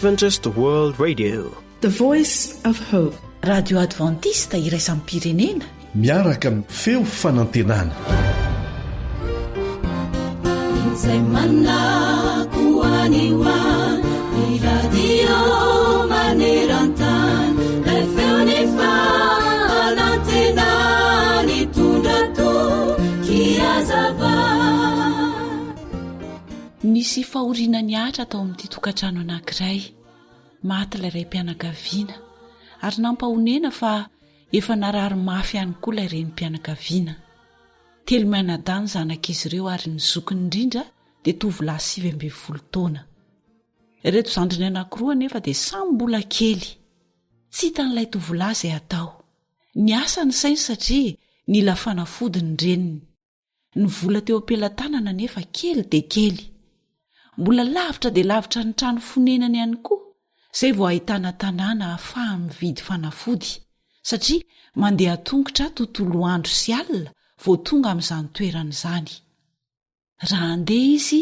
Adventist World Radio, the voice of hope. Radio Adventista iraisam pirenena miaraka amin'ny feo fanantenana. Semana kuaniwa ni radio manerantan lefeunifa lantena ni tundato kiazava. Nisy fahoriana niatra atao amin'ity tokantrano anankiray. Maty ilay ray mpianakaviana ary nampahonena fa efa narary mafy ihany koa ilay renim-pianakaviana. Telo mainadany zanak'izy ireo ary ny zokiny indrindra dia tovolahy 20 taona. Ireto zandriny anankiroa nefa dia samy mbola kely. Tsy hitan'ilay tovolahy izay atao. Niasa ny sainy satria nila fanafody ny reniny. Ny vola teo am-pelantanana nefa kely dia kely. Mbola lavitra dia lavitra ny trano fonenany ihany koa. Izay vao ahitana tanàna ahafahany mividy fanafody satria mandeha tongotra tontolo andro sy alina vao tonga amin'izany toerana izany. Raha andeha izy,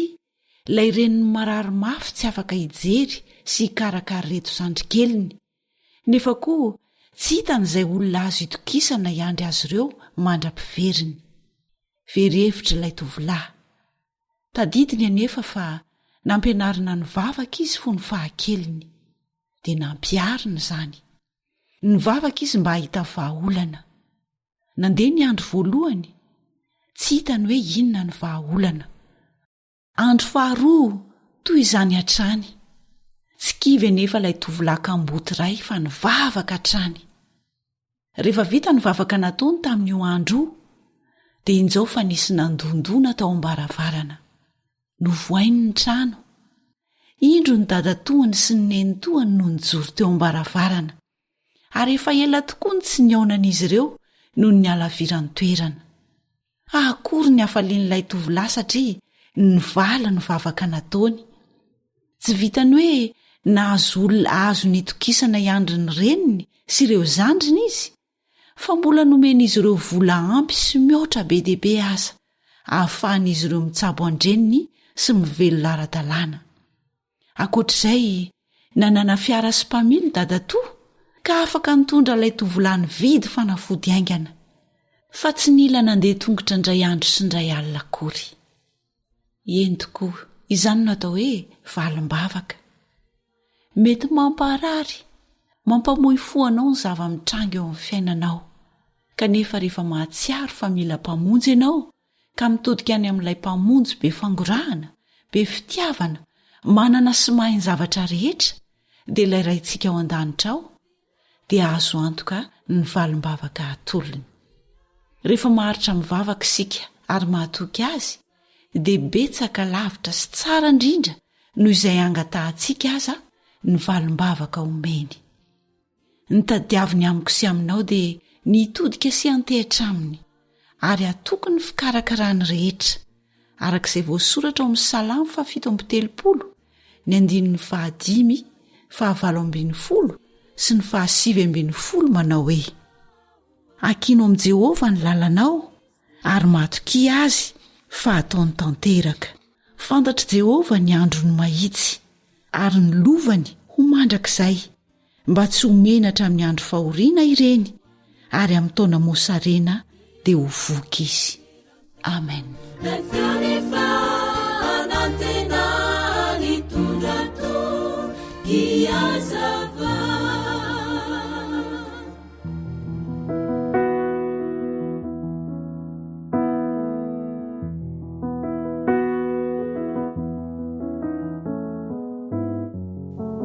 ilay reniny marary mafy tsy afaka hijery sy hikarakara reto zandrikeliny. Nefa koa tsy hitan'izay olona azo itokisana hiandry azy ireo mandra-piveriny. Very-hevitra ilay tovolahy. Tadidiny anefa fa nampianarina ny vavaka izy fo ny fahakeliny. Dia nampiarina izany. Nivavaka izy mba hahita vahaolana. Nandeha ny andro voalohany, tsy hitany hoe inona ny vahaolana. Andro faharoa toy izany hatrany. Tsy kivy anefa ilay tovolahy kamboty iray fa nivavaka hatrany. Rehefa vita ny vavaka nataony tamin'io andro, dia injao fa nisy nandondona tao am-baravarana. Novoainy ny trano. Indro ny dadatoany sy ny nenitoany no nijoro teo am-baravarana. Ary efa ela tokoa ny tsy niaonan'izy ireo noho ny alavirany toerana. Akory ny hafalian'ilay tovolahy satria nivala ny vavaka nataony. Tsy vitany hoe nahazo olona azo nitokisana hiandry ny reniny sy ireo zandriny izy, fa mbola nomen'izy ireo vola ampy sy mihoatra be dehibe aza, ahafahan'izy ireo mitsabo andreniny sy mivelona ara-dalàna. Ankoatr'izay, nanana fiara sy mpamily dadatoa ka afaka nitondra ilay tovolahy nividy fanafody aingana, fa tsy nila nandeha tongotra indray andro sy indray alina akory. Eny tokoa, izany no atao hoe valim-bavaka. Mety mamparary, mampamoy fo anao ny zava-mitranga eo amin'ny fiainanao. Kanefa rehefa mahatsiaro fa mila mpamonjy ianao, ka mitodika any amin'ilay mpamonjy be fangorahana, be fitiavana, manana sy mahay ny zavatra rehetra, dia ilay raintsika ao an-danitra ao, dia azo antoka ny valim-bavaka atolony. Rehefa maharitra mivavaka isika ary mahatoky azy, dia betsaka lavitra sy tsara indrindra noho izay angatahantsika aza ny valim-bavaka omeny. Ny tadiaviny amiko sy aminao dia nitodika sy antehitra aminy, ary atoky ny fikarakarany rehetra, arak'izay voasoratra ao amin'ny Salamo 7:30, ny 5, 7:20 sy ny 7:20 manao hoe: Akino amin'i Jehovah ny lalanao ary matoki azy fa ataony tanteraka. Fantatra Jehovah ny androny mahitsy ary ny lovany ho mandrakizay, mba tsy homenatra amin'ny andro fahoriana ireny, ary amin'ny taona mosarena dia ho voky izy. Amen.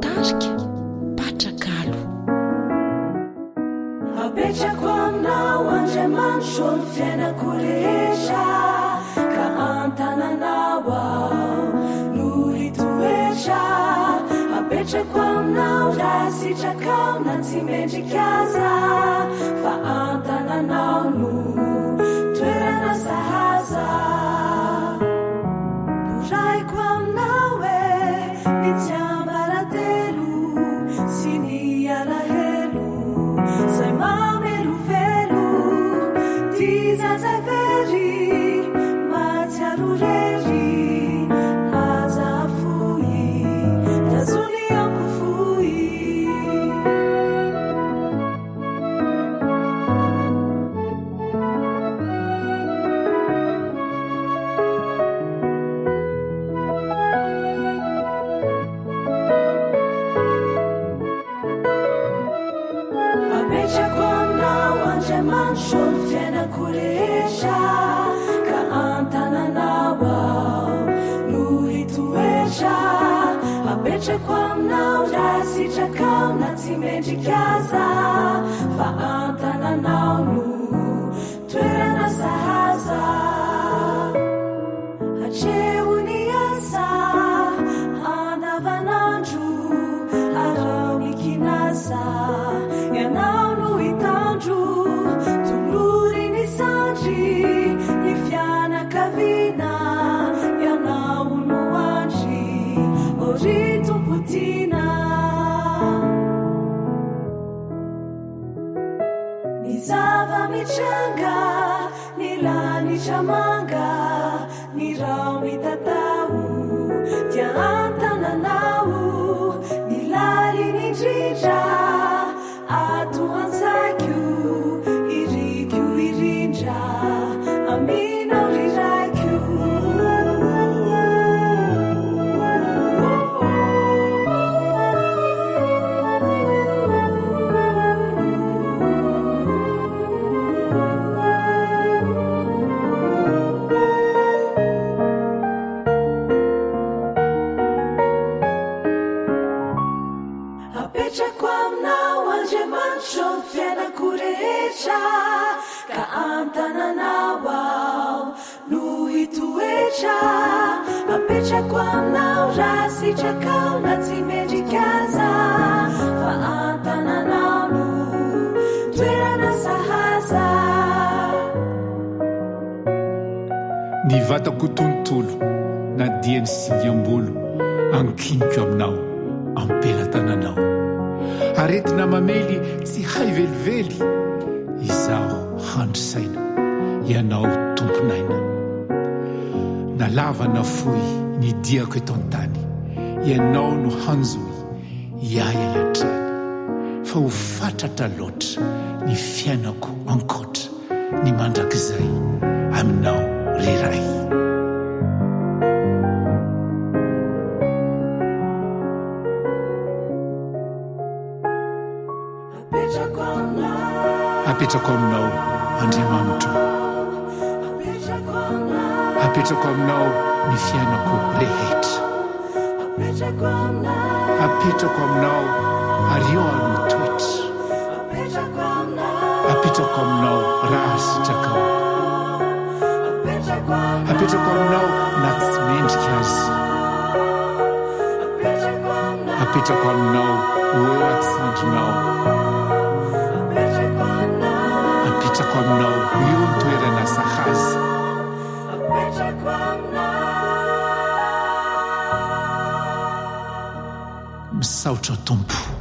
Tarika Patrakalo. Apetrako aminao Andriamanitro ny fiainako rehetra, ka antananao aho no hitoetra. Apetrako aminao raha sitraka na tsy mendrika aza, fa antananao no toerana sahaza. Poraiko aminao ny tsy ambaratelo sy ny alahelo, zay mamelovelo ty zazay very matsiaro rery aza fohy tazony ampo fo andriamanitro ny fiainako rehetra ka antananao ao no hitoetra apetrako aminao raha sitrakao na tsy mendrikaza fa antananao no toerana sahaza hatrehony asa andavanandro arao mikinasa ianao no hitandro tolory ny sandry ny fianakaviana ianao no andry ori tompotina ny zava-mitranga ny lanitra manga ny rao mitatao dia antananao ny lali ny drindra ato ansaiko iriko irindra aminao riraiko apetrako aminao andriamanitro ny fiainako rehetra ka antananao ao no hitoetra apetrako aminao raha sitrakao na tsy mendrikaza fa antananao no toerana sahaza ny vatako tontolo na dia ny singiam-bolo ankiniko aminao ampela-tananao aretina mamely tsy hay velively izaho handrosaina ianao tomponaina nalava na foy ny diako eto an-tany ianao no hanjoy iaya iantrany fa ho fatratra loatra ny fiainako ankoatra ny mandrakizay aminao riray apetrako aminao andriamanitro apetrako aminao ny fiainako rehetra apetrako aminao ario ano toetra apetrako aminao raha sitrakao apetrako aminao na tsy mendrika azy apetrako aminao eo atsandrinao apetrako aminao eo ny toerana sahaza misaotra tompo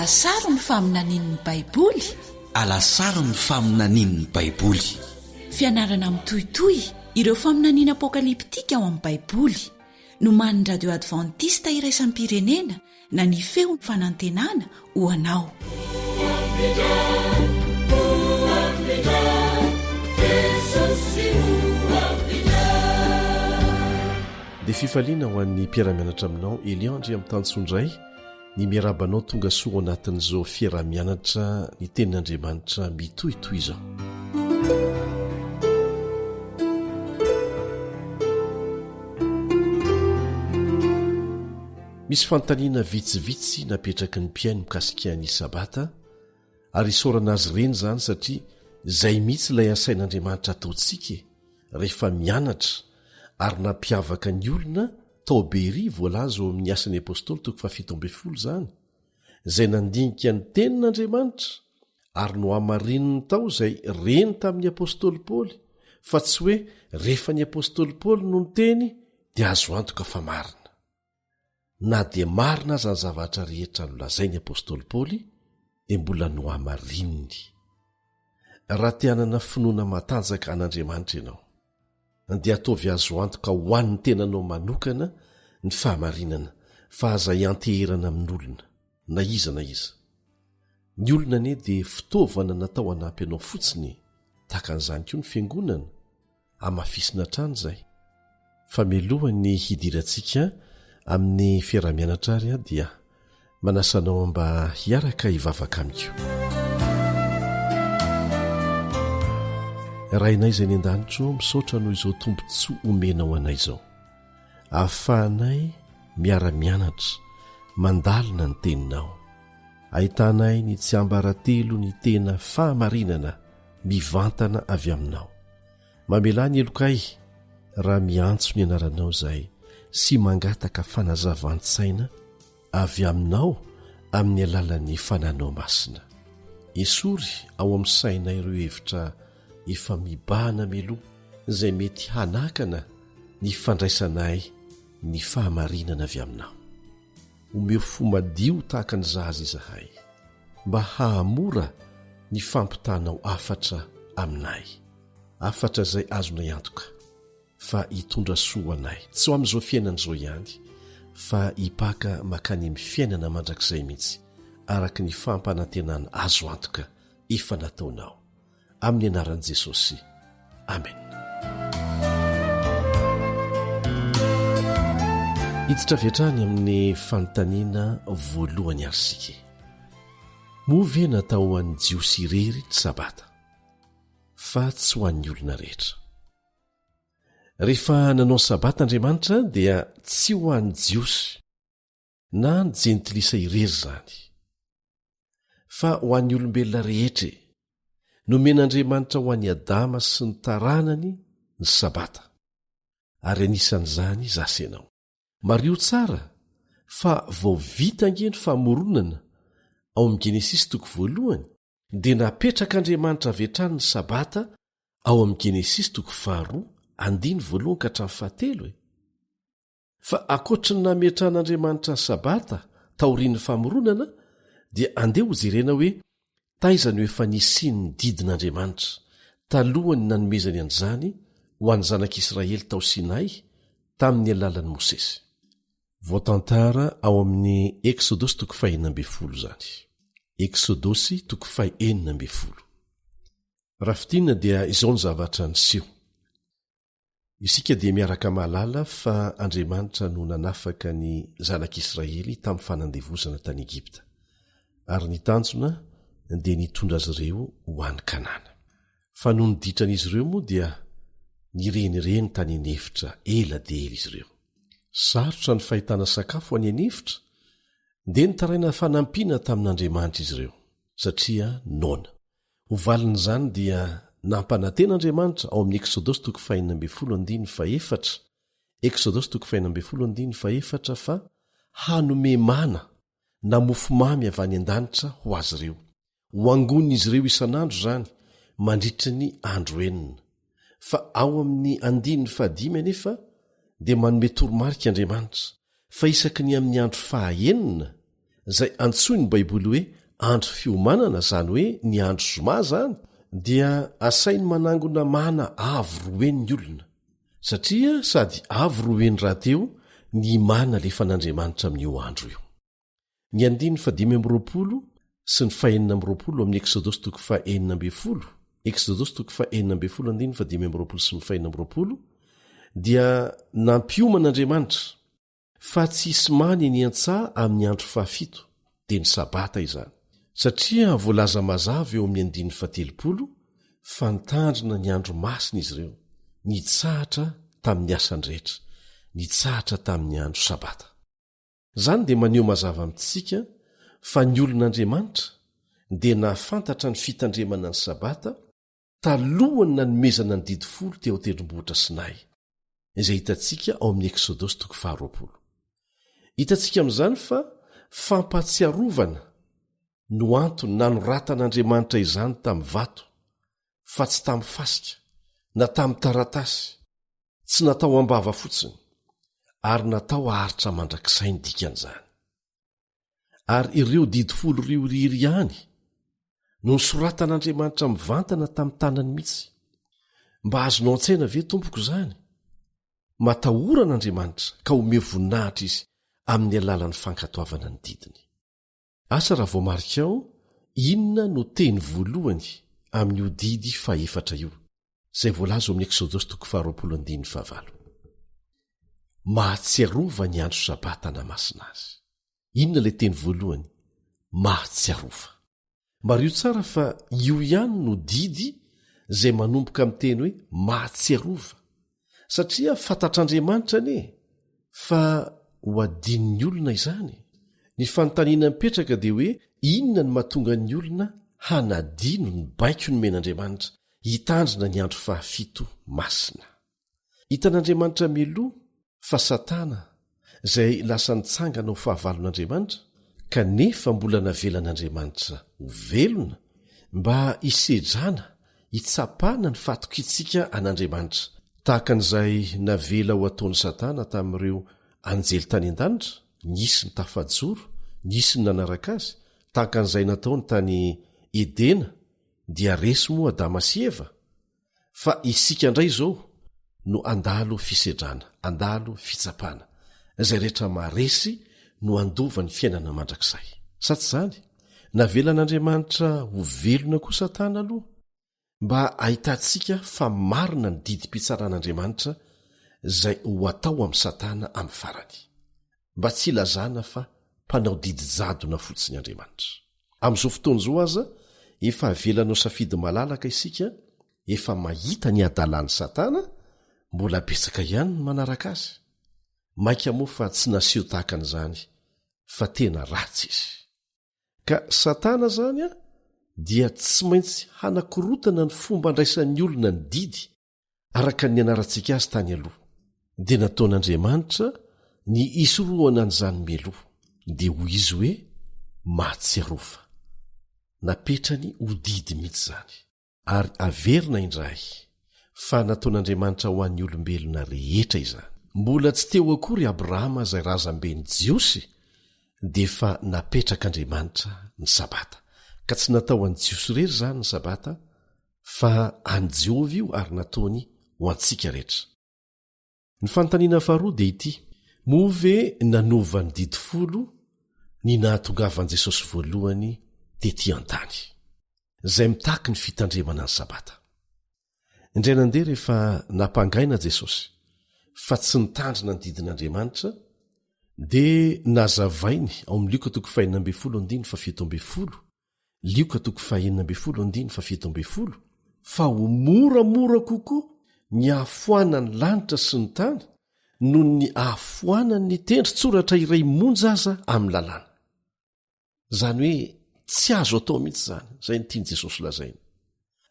alasaro ny faminanin'ny baiboly alasaro ny faminanin'ny baiboly fianarana mitohitoy ireo faminaniana apokaliptika ao amin'ny baiboly no man'ny radio advantista iraisan'ny pirenena na ny feo fanantenana ho anao dia fifaliana ho an'ny mpiara-mianatra aminao eliandry amin'ny tantsondray ny miarabanao tonga soa anatin'izao fiara-mianatra ny tenin'andriamanitra mitohitoy izao misy fantaniana vitsivitsy napetraky ny mpiaino mikasika ny sabata ary isaorana azy ireny zany satria izay mihitsy ilay asain'andriamanitra ataontsika rehefa mianatra ary nampiavaka ny olona tao bery voalaza ao amin'ny asan'ny apôstôly 7 zany izay nandinika ny tenin'andriamanitra ary no hamarininy tao izay reny tamin'ny apôstôly paoly fa tsy hoe rehefa ny apôstôly paoly no ny teny dia azo antoka fa marina na dia marina aza ny zavatra rehetra nolazainy apôstôly paoly dia mbola no hamarininy. Raha te-hanana finoana matanjaka an'Andriamanitra ianao dia ataovy azo antoka ho an'ny tenanao manokana ny fahamarinana fa aza ianteherana amin'olona na iza na iza. Ny olona anie dia fitaovana natao hanampy anao fotsiny, tahaka an'izany koa ny fiangonana. Amafisina trano izay. Fa mialohan'ny hidirantsika amin'ny fiaramianatra ary dia manasanao mba hiaraka hivavaka amiko. Rainay izay ny an-danitro misaotra noho izao tombontsoa omenao anay izao, ahafahanay miara-mianatra mandalina ny teninao, ahitanay ny tsy ambaratelo ny tena fahamarinana mivantana avy aminao. Mamelany elokay raha miantso ny anaranao izay sy mangataka fanazavan-tsaina avy aminao amin'ny alalan'ny fananao masina. Esory ao amin'ny sainay ireo hevitra efa mibahana meloa izay mety hanakana ny fandraisanay ny fahamarinana avy aminao. Omeo fo madio tahaka ny zaza izahay mba hahamora ny fampitanao afatra aminay, afatra izay azonay antoka fa hitondra soa anay tsy ho amin'izao fiainan'izao ihany fa hipaka makany amin'ny fiainana mandrakizay mihitsy araka ny fampanantenana azo antoka efa nataonao amin'ny anaran'i Jesosy. Amen. Hiditra viatrany amin'ny fanontaniana voalohany arsika. Moa natao ho an'ny jiosy irery ny sabata fa tsy ho an'ny olona rehetra. Rehefa nanao sabata Andriamanitra dia tsy ho an'ny jiosy na ny jentilisa irery zany, fa ho an'ny olombelona rehetra. Nomen'Andriamanitra ho an'ny Adama sy ny taranany ny sabata, ary anisan'izany zasy ianao. Mario tsara fa vao vita ange ny famoronana ao amin'ny Genesis 1 dia napetrak'Andriamanitra avy hatrany ny sabata ao amin'ny Genesis 2:1-7. Fa akoatra ny nametran'Andriamanitra ny sabata taorian'ny famoronana dia andeha ho jerena hoe taiza no efa nisiany ny didin'Andriamanitra talohany nanomezany an'izany ho an'ny zanak'Israely tao Sinay tamin'ny alalan'i Mosesy. Voatantara ao amin'ny Exodosy 1:12 zany. Exodosy 1:12. Raha fitina dia izao ny zavatra niseho. Isika dia miaraka mahalala fa Andriamanitra no nanafaka ny zanak'Israely tamin'ny fanandevozana tany Egipta, ary ny tanjona dia nitondra azy ireo ho any Kanana. Fa no niditran'izy ireo moa dia nirenireny tany anefitra ela dia ela izy ireo. Sarotra ny fahitana sakafo any anefitra dia nitaraina fanampiana tamin'Andriamanitra izy ireo, satria nona. Ho valin'izany dia nampanaten'Andriamanitra ao amin'ny Exodosy 1:15-4, Exodosy 1:15-4 fa hanome mana na mofomamy avy any an-danitra ho azy ireo, ho angon'izy ireo isan'andro zany mandritry ny andro enina. Fa ao amin'ny 15 anefa dia manome toromarika Andriamanitra fa isaky ny amin'ny andro 9 izay antsoiny ny Baiboly hoe andro fiomanana, zany hoe ny andro zoma zany, dia asainy manangona mana avo roeny ny olona, satria sady avo roeny rahateo ny mana lefan'Andriamanitra amin'io andro io. Ny 15 sy ny 19 amin'ny Exodosy 1:15, Exodosy 1:15 sy ny 19 dia nampioman'Andriamanitra fa tsy hisy many ny antsaha amin'ny andro 7 dia ny sabata izany, satria voalaza mazava eo amin'ny 13 fa nitandrina ny andro masina izy ireo, nitsahatra tamin'ny asan-drehetra, nitsahatra tamin'ny andro sabata. Zany dia maneho mazava amintsika fa ny olon'Andriamanitra dia nahafantatra ny fitandremana ny sabata talohany nanomezana ny didy 10 teo tendrombohitra Sinay, izay hitantsika ao amin'ny Exodosy 20. Hitantsika amin'izany fa fampatsiarovana no antony nanoratan'Andriamanitra izany tamin'ny vato, fa tsy tamin'ny fasika na tamin'ny taratasy, tsy natao ambava fotsiny. ary natao aharitra mandrakizay ny dikan'izany. Ary ireo 10 rioriry ihany no nisoratan'Andriamanitra mivantana tamin'ny tanany mihitsy. Mba azonao an-tsaina ve tompoko izany? Matahoran'Andriamanitra ka omeo voninahitra izy amin'ny alalan'ny fankatoavana ny didiny. Asa raha vao marika ao, inona no teny voalohany amin'ny odidy faefatra io, izay voalaza amin'ny Eksodosy 20:9. Mahatsiarova ny andro sabata namasina azy. Inona ilay teny voalohany? Mahatsiarova. Mario tsara fa io ihany no didy izay manomboka amin'ny teny hoe mahatsiarova, satria fantatr'Andriamanitra anie fa ho adin'ny olona izany. Ny fanontaniana mipetraka dia hoe inona ny mahatonga ny olona hanadino ny baiko nomen'Andriamanitra hitandrina ny andro 7 masina. Hitan'Andriamanitra miloha fa Satana izay lasa nitsangana ho fahavalon'Andriamanitra, kanefa mbola navelan'Andriamanitra ho velona mba hisedrana hitsapana ny fatokitsika an'Andriamanitra, tahaka an'izay navela ho ataon'ny Satana tamin'ireo anjely tany an-danitra. Nisy ny tafajoro, nisy ny nanaraka azy, tahaka an'izay nataony tany Edena dia resy moa Adama sy Eva. Fa isika indray izao no andalo fisedrana, andalo fitsapana, izay rehetra maharesy no andova ny fiainana mandrakizay. Sa tsy izany? Navelan'Andriamanitra ho velona koa Satana aloha, mba ahitantsika fa marina ny didim-pitsaran'Andriamanitra izay ho atao amin'ny Satana amin'ny farany, mba tsy ilazana fa mpanao didy jadona fotsiny Andriamanitra. Amin'izao fotoana izao aza, efa avelanao safidy malalaka isika, efa mahita ny adalan'ny Satana, mbola betsaka ihany ny manaraka azy. Maika moa fa tsy naseho tahaka an'izany, fa tena ratsy izy. Ka Satana zany dia tsy maintsy hanakorotana ny fomba andraisan'ny olona ny didy, araka ny anarantsika azy tany aloha. Dia nataon'Andriamanitra ny isorohana an'izany meloha, dia hoy izy hoe mahatsiarova. Napetrany ho didy mihitsy izany, ary averina indray fa nataon'Andriamanitra ho an'ny olombelona rehetra izany. Mbola tsy teo akory Abrahama izay razamben'ny Jiosy, dia fa napetrak'Andriamanitra ny sabata, ka tsy natao an'ny Jiosy rery izany ny sabata, fa an'i Jehovah io ary nataony ho antsika rehetra. Ny fanontaniana faharoa dia ity: moa ve nanova ny 10 ny nahatongavan'i Jesosy voalohany tetỳ an-tany, izay mitaky ny fitandremana ny sabata? Indray nandeha rehefa nampangaina Jesosy fa tsy nitandrina ny didin'Andriamanitra, dia nazavainy ao amin'ny Lioka 5:17, Lioka 5:17, fa ho moramora kokoa ny ahafoana ny lanitra sy ny tany noho ny ahafoana ny tendrin-tsoratra iray monja aza amin'ny lalàna. Zany hoe tsy azo atao mihitsy zany, izay ny tiany Jesosy lazainy.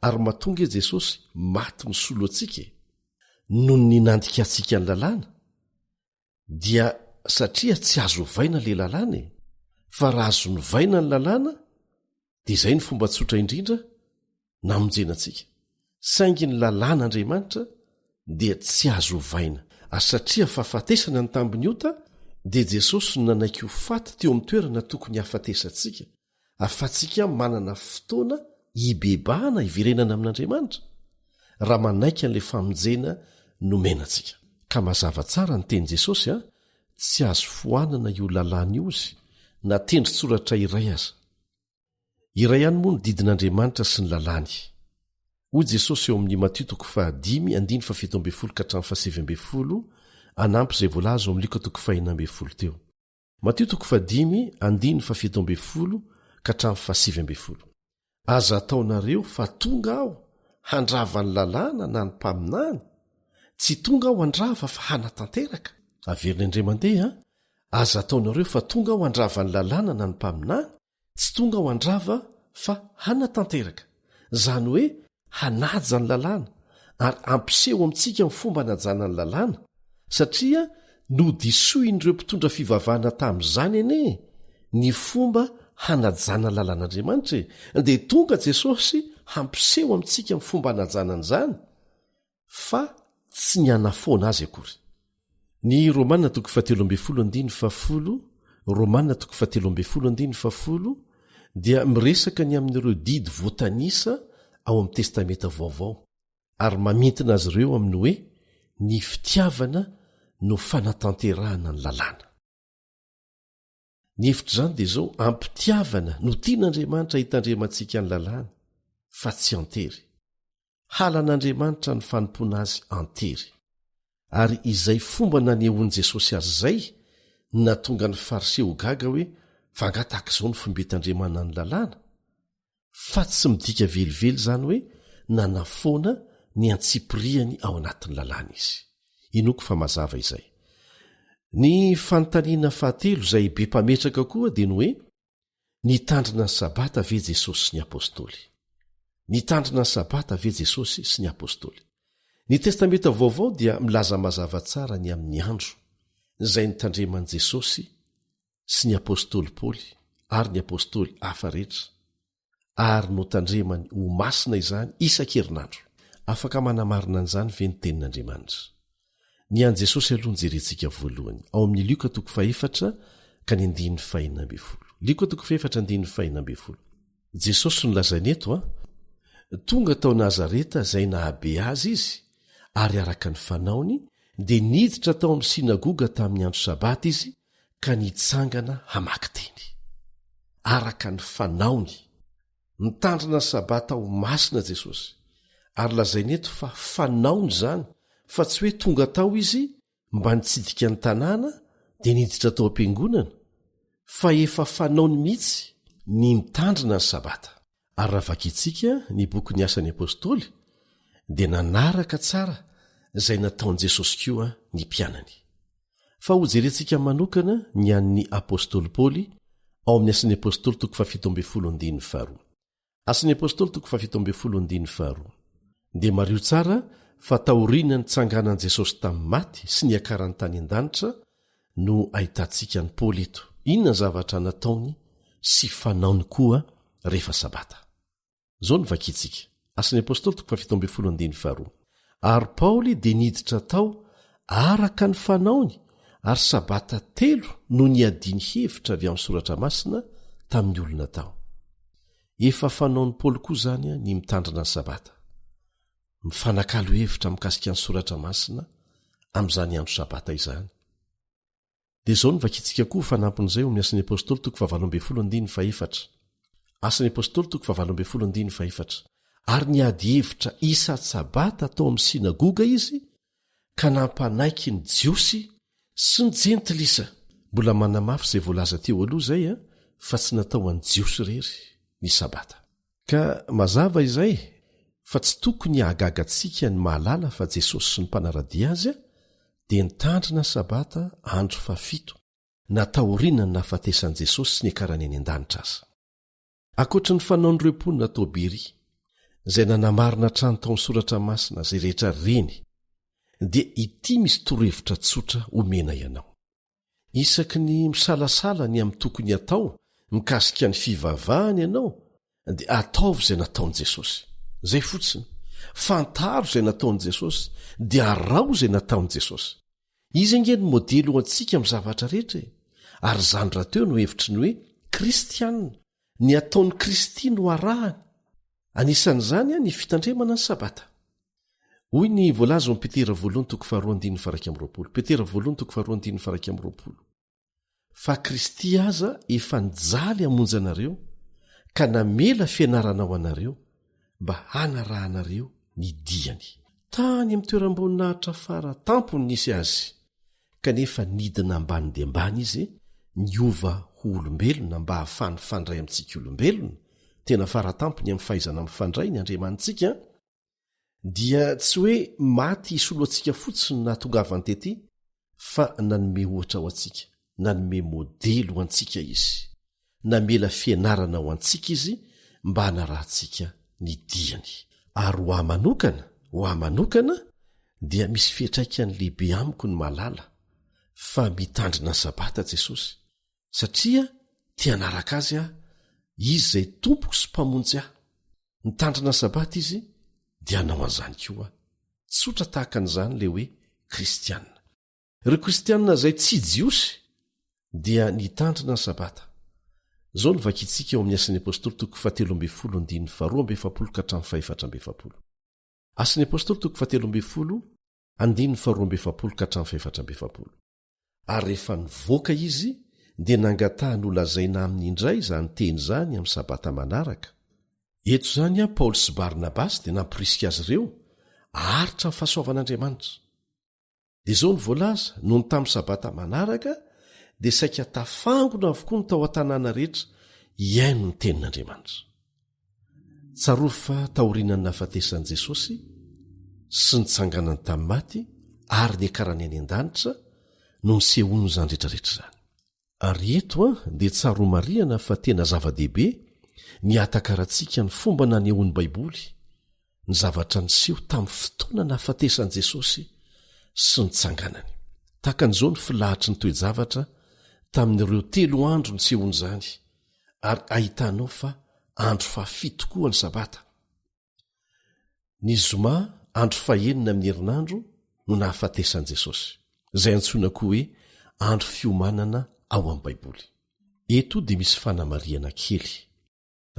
Ary mahatonga Jesosy maty misolo antsika noho ny nandika antsika ny lalàna, dia satria tsy azo vaina le lalàna, fa raha azo ny vaina ny lalàna, dia izay ny fomba tsotra indrindra namonjena antsika. Saingy ny lalàn'Andriamanitra dia tsy azo vaina, ary satria fahafatesana ny tambiny ota, dia Jesosy no nanaiky ho faty teo amin'ny toerana tokony hahafatesantsika, afatsika manana fotoana hibebahana hiverenana amin'Andriamanitra, raha manaiky an'ilay famonjena nomenantsika. Ka mazava tsara ny teny Jesosy tsy azo foanana io lalàna io izy na tendrin-tsoratra iray aza. Iray ihany moa ny didin'Andriamanitra sy ny lalàny. Hoy Jesosy eo amin'ny Matio 5:17-7, anampy izay voalaza ao amin'ny Lioka 5:1 teo. Matio 5:17-7. Aza ataonareo fa tonga aho handrava ny lalàna na ny mpaminany, tsy tonga aho handrava fa hanatanteraka. Averina indray mandeha, aza ataonareo fa tonga aho handrava ny lalàna na ny mpaminany, tsy tonga aho handrava fa hanatanteraka. Zany hoe hanaja ny lalàna, ary ampiseho amintsika ny fomba hanajana ny lalàna, satria nodisoin'ireo mpitondra fivavahana tamin'izany ane ny fomba hanajana ny lalàn'Andriamanitra, dia tonga Jesosy hampiseho amintsika ny fomba hanajanan'izany, fa tsy ny hanafoana azy akory. ny romanina toko 17:10 romanina toko 17:10 dia miresaka ny amin'ireo didy voatanisa ao amin'ny testamenta vaovao ary mamintina azy ireo amin'ny hoe ny fitiavana no fanatanterahana ny lalàna. Ny hevitra izany dia izao ampitiavana no tian'Andriamanitra hitandremantsika ny lalàna fa tsy antery. Halan'Andriamanitra ny fanompoana azy antery. Ary izay fomba nanehoan'i Jesosy azy izay natonga ny fariseo gaga hoe fangataka izao ny fombetandremana ny lalàna, fa tsy midika velively izany hoe nanafoana ny antsipiriany ao anatin'ny lalàna izy. Inoko fa mazava izay. Ny fanontaniana fahatelo izay be mpametraka koa dia ny hoe nitandrina ny sabata ve Jesosy sy ny apôstôly. Nitandrina ny sabata ve Jesosy sy ny apôstôly. Ny testamenta vaovao dia milaza mazava tsara ny amin'ny andro izay nitandreman'i Jesosy sy ny apôstôly Paoly ary ny apôstôly hafa rehetra ary notandremany ho masina izany isan-kerinandro. Afaka manamarina an'izany ve ny tenin'Andriamanitra. Ny an' Jesosy aloha ny jerentsika voalohany ao amin'ny Lioka 4:4-5. Jesosy nolazainy eto tonga tao Nazareta izay nahabe azy izy ary araka ny fanaony dia niditra tao amin'ny sinagoga tamin'ny andro sabata izy ka nitsangana hamaky teny. Araka ny fanaony nitandrina sabata ho masina Jesosy ary lazainy eto fa fanaony izany fa tsy hoe tonga tao izy mba nitsidika ny tanàna dia niditra tao am-piangonana fa efa fanaony mihitsy ny nitandrina ny sabata. Ary raha vakitsika ny boky ny asan'ny apôstôly dia nanaraka tsara izay nataon'i Jesosy koa ny mpianany. Fa ho jerentsika manokana ny an'ny apôstôly Paoly ao amin'ny asan'ny apôstôly 17:12. Asan'ny apôstôly 17:12 dia mario tsara fa taoriana ny tsanganan'i Jesosy tamin'ny maty sy ny akarany tany an-danitra no ahitantsika ny Paoly eto. Inona ny zavatra nataony sy fanaony koa rehefa sabata. Zao ny vakitsika. Asan'ny apôstôly 17:12. Ary Paoly dia niditra tao araka ny fanaony ary sabata 3 no niadiny hevitra avy amin'ny soratra masina tamin'ny olona tao. Efa fanaony Paoly koa izany ny mitandrina ny sabata. Mifanakalo hevitra mikasika ny soratra masina amin'izany andro sabata izany. Dia izao ny vakitsika koa fanampon'izay ao amin'ny asan'ny apôstôly 17:14. Asan'ny apôstôly 17:14. Ary niady hevitra isa-sabata tao amin'ny sinagoga izy ka nampanaiky ny jiosy sy ny jentilisa. Mbola manamafy izay voalaza teo aloha izay fa tsy natao an'ny jiosy rery ny sabata. Ka mazava izay fa tsy tokony hahagagantsika ny mahalala fa Jesosy sy ny mpanaradia azy dia nitandrina sabata andro fa 7 nataoriana ny nahafatesan'i Jesosy sy ny akarany any an-danitra aza. Ankoatra ny fanaony reponina tao Bery izay nanamarina trano tao amin'ny soratra masina izay rehetra reny dia ity misy torohevitra tsotra omena ianao. Isaky ny misalasala ny amin'ny tokony atao mikasika ny fivavahany ianao dia ataovy izay nataon'i Jesosy. Zay fotsiny, fantaro izay nataon'i Jesosy dia arao izay nataon'i Jesosy. Izy ange ny modely ho antsika amin'ny zavatra rehetra ary izany raha teo no hevitry ny hoe kristianina ny ataon'ny Kristy no arahany. Anisan'izany ny fitandremana ny sabata. Hoy ny voalaza amin'ny Petera 2:2. Petera 2:2. Fa Kristy aza efa nijaly hamonjy anareo ka namela fianaranao anareo mba hanarahanareo ny diany. Tany amin'ny toeram-boninahitra fara tampony nisy azy kanefa nidina ambany dia ambany izy niova ho olombelona mba hahafany fandray amintsika olombelona. Tena faratampony amin'ny fahaizana mifandray ny Andriamantsika dia tsy hoe maty isolo antsika fotsiny na tongavany tety fa nanome ohatra ho antsika, nanome modely ho antsika izy, namela fianarana ho antsika izy mba hanarahantsika ny diany. Ary ho amanokana dia misy fiatraikany lehibe amiko ny malala fa mitandrina sabata Jesosy satria tia hanaraka azy izy izay tompoko sy mpamonjy ahy. Nitandrina sabata izy dia hanao an'izany koa. Tsotra tahaka an'izany le hoe kristianina. ry kristianina izay tsy jiosy dia nitandrina ny sabata. Zao ny vakitsika eo amin'ny asin'ny apôstôly toko 7:2-7 Asin'ny apôstôly toko 7:2-7 Ary rehefa nivoaka izy dia nangatahany holazaina aminy indray izany teny izany amin'ny sabata manaraka. Eto izany Paoly sy Barnabasy dia namporisika azy ireo aritra ny fahasoavan'Andriamanitra. Dia izao ny voalaza noho ny tamin'ny sabata manaraka dia saika tafangona avokoa ny tao an-tanàna rehetra iaino ny tenin'Andriamanitra. Tsaroa fa taorianany nahafatesan'i Jesosy sy nitsanganany tamin'ny maty ary niakarany any an-danitra no nisehoany izany rehetrarehetra izany. Ary eto dia tsaroa marihana fa tena zava-dehibe ny atakaratsika ny fomba nanehoan'ny Baiboly ny zavatra niseho tamin'ny fotoana nahafatesan'i Jesosy sy nitsanganany. Takan'izao ny filahatry ny toe-javatra tamin'ireo 3 andro nisehoany izany, ary ahitanao fa andro fahafito koa ny sabata. Ny zoma andro fahenina amin'ny herinandro no nahafatesan'i Jesosy, izay antsoina koa hoe andro fiomanana ao amin'ny Baiboly. Eto dia misy fanamariana kely.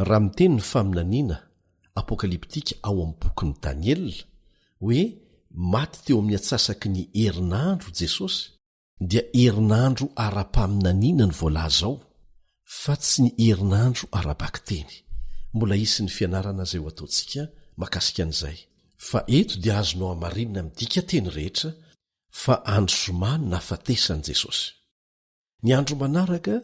Raha miteny ny faminaniana apokaliptika ao amin'ny bokin'i Daniela hoe maty teo amin'ny atsasaky ny herinandro Jesosy, dia herinandro ara-paminaniana ny voalaza ao, fa tsy ny herinandro ara-bakteny. Mbola isy ny fianarana izay ho ataontsika mahakasika an'izay. Fa eto dia azonao hamarinina midika teny rehetra fa andro zoma no nahafatesan'i Jesosy. Ny andro manaraka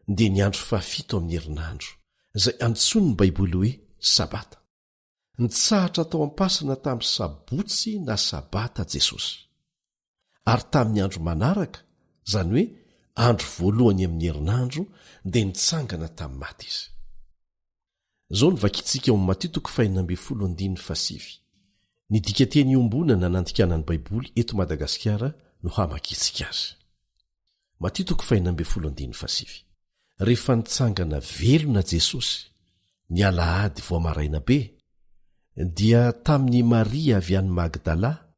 dia ny andro fahafito amin'ny herinandro, izay antsoin'ny Baiboly hoe sabata. Nitsahatra tao am-pasana tamin'ny sabotsy na sabata Jesosy. Ary tamin'ny andro manaraka, izany hoe andro voalohany amin'ny herinandro, dia nitsangana tamin'ny maty izy. Izao ny vakitsika ao amin'ny Mateo 5:7. Ny dikateny iombonana nandikanan'ny Baiboly eto Madagasikara no hamakitsika azy. Mateo 5:7. Rehefa nitsangana velona Jesosy ny alahady voamaraina be, dia tamin'ny Maria avy any Magdala,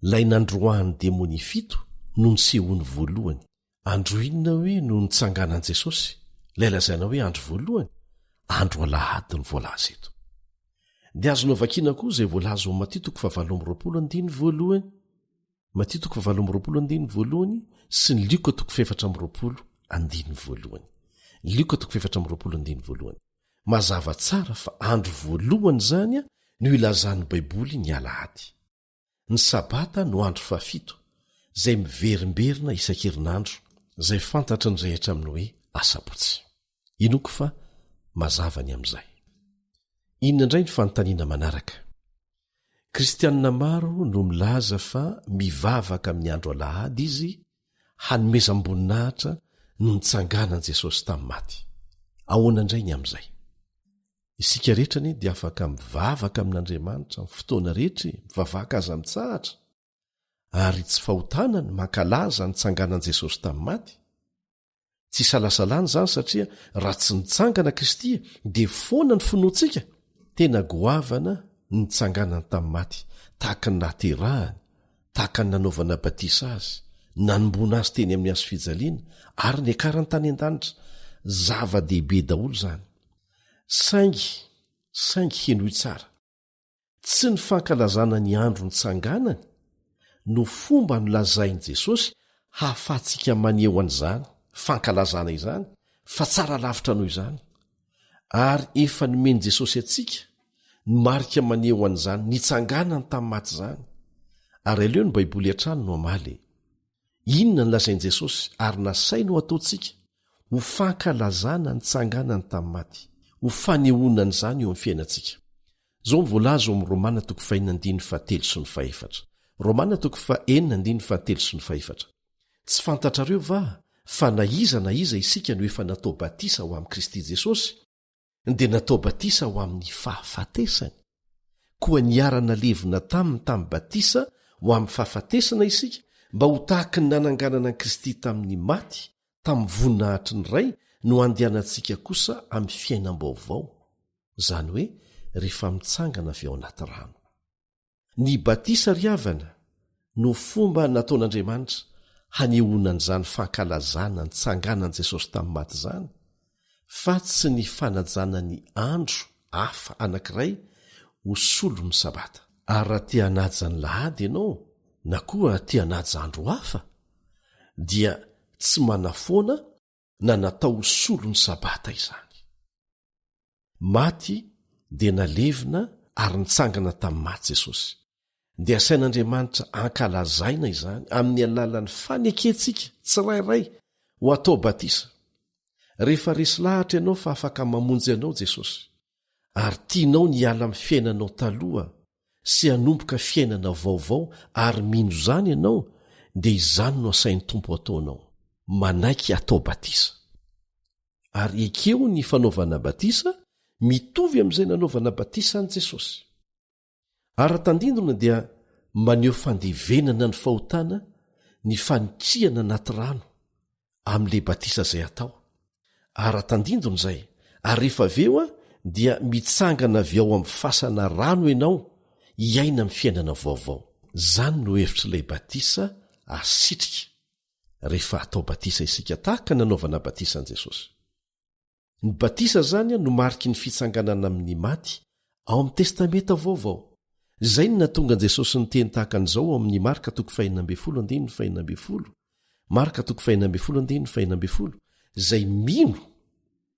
lay nandroahany demony 7 no nisehoany voalohany. Andro inona hoe no nitsanganan'i Jesosy? Lay lazaina hoe andro voalohany, andro alahady ny voalaza eto. Dia azonao vakiana koa izay voalaza ao Mateo 7:1 Mateo 7:1 sy ny Luka 4:1. Luka 4:1. Mazava tsara fa andro voalohany izany no ilazan'ny Baiboly ny alahady. Ny sabata no andro fahafito, izay miverimberina isan-kerinandro, izay fantatry ny rehetra aminy hoe asabotsy. Inoko fa mazava ny amin'izay. Inona indray ny fanontaniana manaraka? Kristianina maro no milaza fa mivavaka amin'ny andro alahady izy hanomezam-boninahitra no nitsanganan'i Jesosy tamin'ny maty. Ahoana indray ny amin'izay? Isika rehetrany dia afaka mivavaka amin'Andriamanitra amin'ny fotoana rehetra, mivavaka aza mitsahatra, ary tsy fahotana ny mankalaza nitsanganan'i Jesosy tamin'ny maty. Tsy salasalana izany satria raha tsy nitsangana Kristy dia foana ny finoantsika. Tena goavana nitsanganany tamin'ny maty, tahaka ny naterahany, tahaka ny nanaovana batisa azy, nanomboana azy teny amin'ny hazo fijaliana, ary niakarany tany an-danitra. Zava-dehibe daholo izany. Saingy henoy tsara. Tsy ny fankalazana ny andro nitsanganany no fomba nolazain'i Jesosy hahafahantsika maneho an'izany fankalazana izany, fa tsara lavitra noho izany. Ary efa nomeny Jesosy atsika ny marika maneho an'izany nitsanganany tamin'ny maty izany. Ary aleo ny Baiboly hatrany no amaly. Inona ny lazain'i Jesosy ary nasainy ho ataontsika ho fankalazana nitsanganany tamin'ny maty, ho fanehoana izany eo amin'ny fiainantsika. Zao mivoalaza ao amin'ny Romana 4:7. Romana 4:7. Tsy fantatrareo va fa na iza isika no efa natao batisa ho amin'i Kristy Jesosy, dia natao batisa ho amin'ny fahafatesany. Koa niarana levina tamin'ny batisa ho amin'ny fahafatesana isika, mba ho tahaka ny nananganana an'i Kristy tamin'ny maty, tamin'ny voninahitry ny ray, no andehanantsika kosa amin'ny fiainam-baovao, izany hoe rehefa mitsangana avy ao anaty rano. Ny batisa ry havana no fomba nataon'Andriamanitra hanehoanan'izany fankalazana ny tsanganan' Jesosy tamin'ny maty zany fa tsy ny fanajana ny andro hafa anankiray ho solo ny sabata. Ary raha tia hanaja ny lahady ianao na koa tia hanaja andro hafa dia tsy manafoana na natao ho solo ny sabata izany. Maty dia nalevina ary nitsangana tamin'ny maty Jesosy. Dia asain'Andriamanitra ankalazaina izany amin'ny alalan'ny faneketsika tsirairay ho atao batisa. Rehefa resy lahatra ianao fa afaka mamonjy anao Jesosy ary tianao ny ala amin'ny fiainanao taloha sy hanomboka fiainana vaovao ary mino izany ianao dia izany no asain'ny Tompo ataonao, manaiky atao batisa. Ary ekeo ny fanaovana batisa mitovy amin'izay nanaovana batisa an' Jesosy. Ary tandindona dia maneho fandevenana ny fahotana ny fanitrihana anaty rano amin'ilay batisa izay atao. Ary tandindona izay, ary rehefa aveo dia mitsangana avy ao amin'ny fasana rano ianao hiaina amin'ny fiainana vaovao. Zany no hevitr'ilay batisa asitrika rehefa atao batisa isika tahaka nanaovana batisa an' Jesosy. Ny batisa zany no mariky ny fitsanganana amin'ny maty ao amin'ny testamenta vaovao. Izay no natonga an Jesosy ny teny tahaka an'izao ao amin'ny Marka 5:5, Marka 5:5, izay mino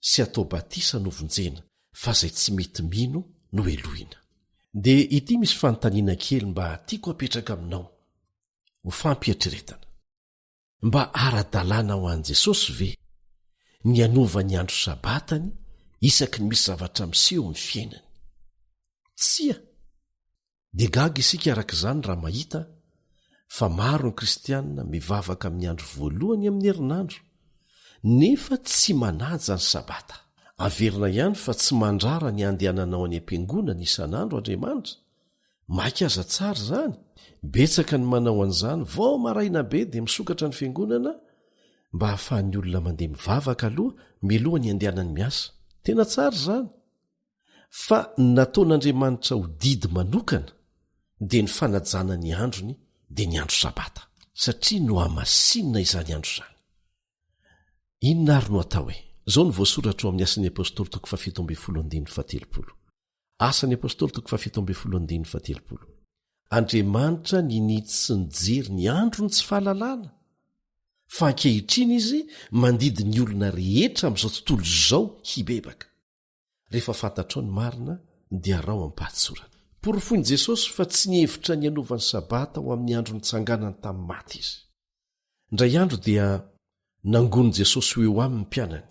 sy atao batisa no vonjena fa izay tsy mety mino no elohina. Dia ity misy fanontaniana kely mba tiako apetraka aminao ho fampietreretana. Mba ara-dalàna ho an'i Jesosy ve ny anova ny andro sabatany isaky ny misy zavatra miseho amin'ny fiainany? Tsia! Dia gaga isika arak'izany raha mahita fa maro ny kristianina mivavaka amin'ny andro voalohany amin'ny herinandro nefa tsy manaja ny sabata. Averina ihany fa tsy mandrara ny andehananao any am-piangonana isan'andro Andriamanitra. Maika aza tsara zany. Betsaka ny manao an'izany vao maraina be dia misokatra ny fiangonana mba hahafahan'ny olona mandeha mivavaka aloha milohany andehanany miasa. Tena tsara zany. Fa nataon'Andriamanitra ho didy manokana dia ny fanajana ny androny dia ny andro sabata. Satria no hamasinina izany andro izany. Inona ary no atao hoe? Izao no voasoratra ao amin'ny Asan'ny Apôstôly 7:17. Asan'ny Apôstôly 7:17. Andriamanitra ninitsy sy nijery ny andro ny tsy fahalalana. Fa ankehitriny izy mandidy ny olona rehetra amin'izao tontolo izao hibebaka. Rehefa fantatrao ny marina dia rao ampatsorana. Porofoin' Jesosy fa tsy nihevitra ny anovany sabata ho amin'ny andro nitsanganany tamin'ny maty izy. Indray andro dia nangony Jesosy ho eo aminy mpianany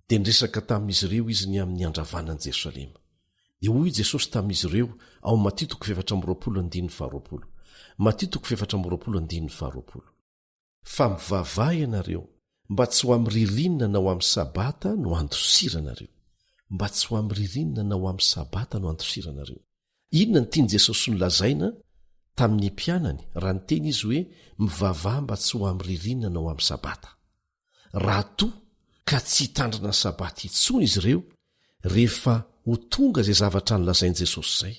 dia niresaka tamin'izy ireo izy ny amin'ny andravanan'i Jerosalema. Dia hoy Jesosy tamin'izy ireo ao Matteo 4:20. Matteo 4:20. Fa mivavaha ianareo mba tsy ho amin'ny ririnina na ho amin'ny sabata no androsiranareo. Mba tsy ho amin'ny ririnina na ho amin'ny sabata no androsiranareo. Inona ny tiany Jesosy no lazaina tamin'ny mpianany raha niteny izy hoe mivavaha mba tsy ho amin'ny ririnina na ho amin'ny sabata? Raha toa ka tsy hitandrina ny sabata intsony izy ireo rehefa ho tonga izay zavatra nolazain'i Jesosy izay.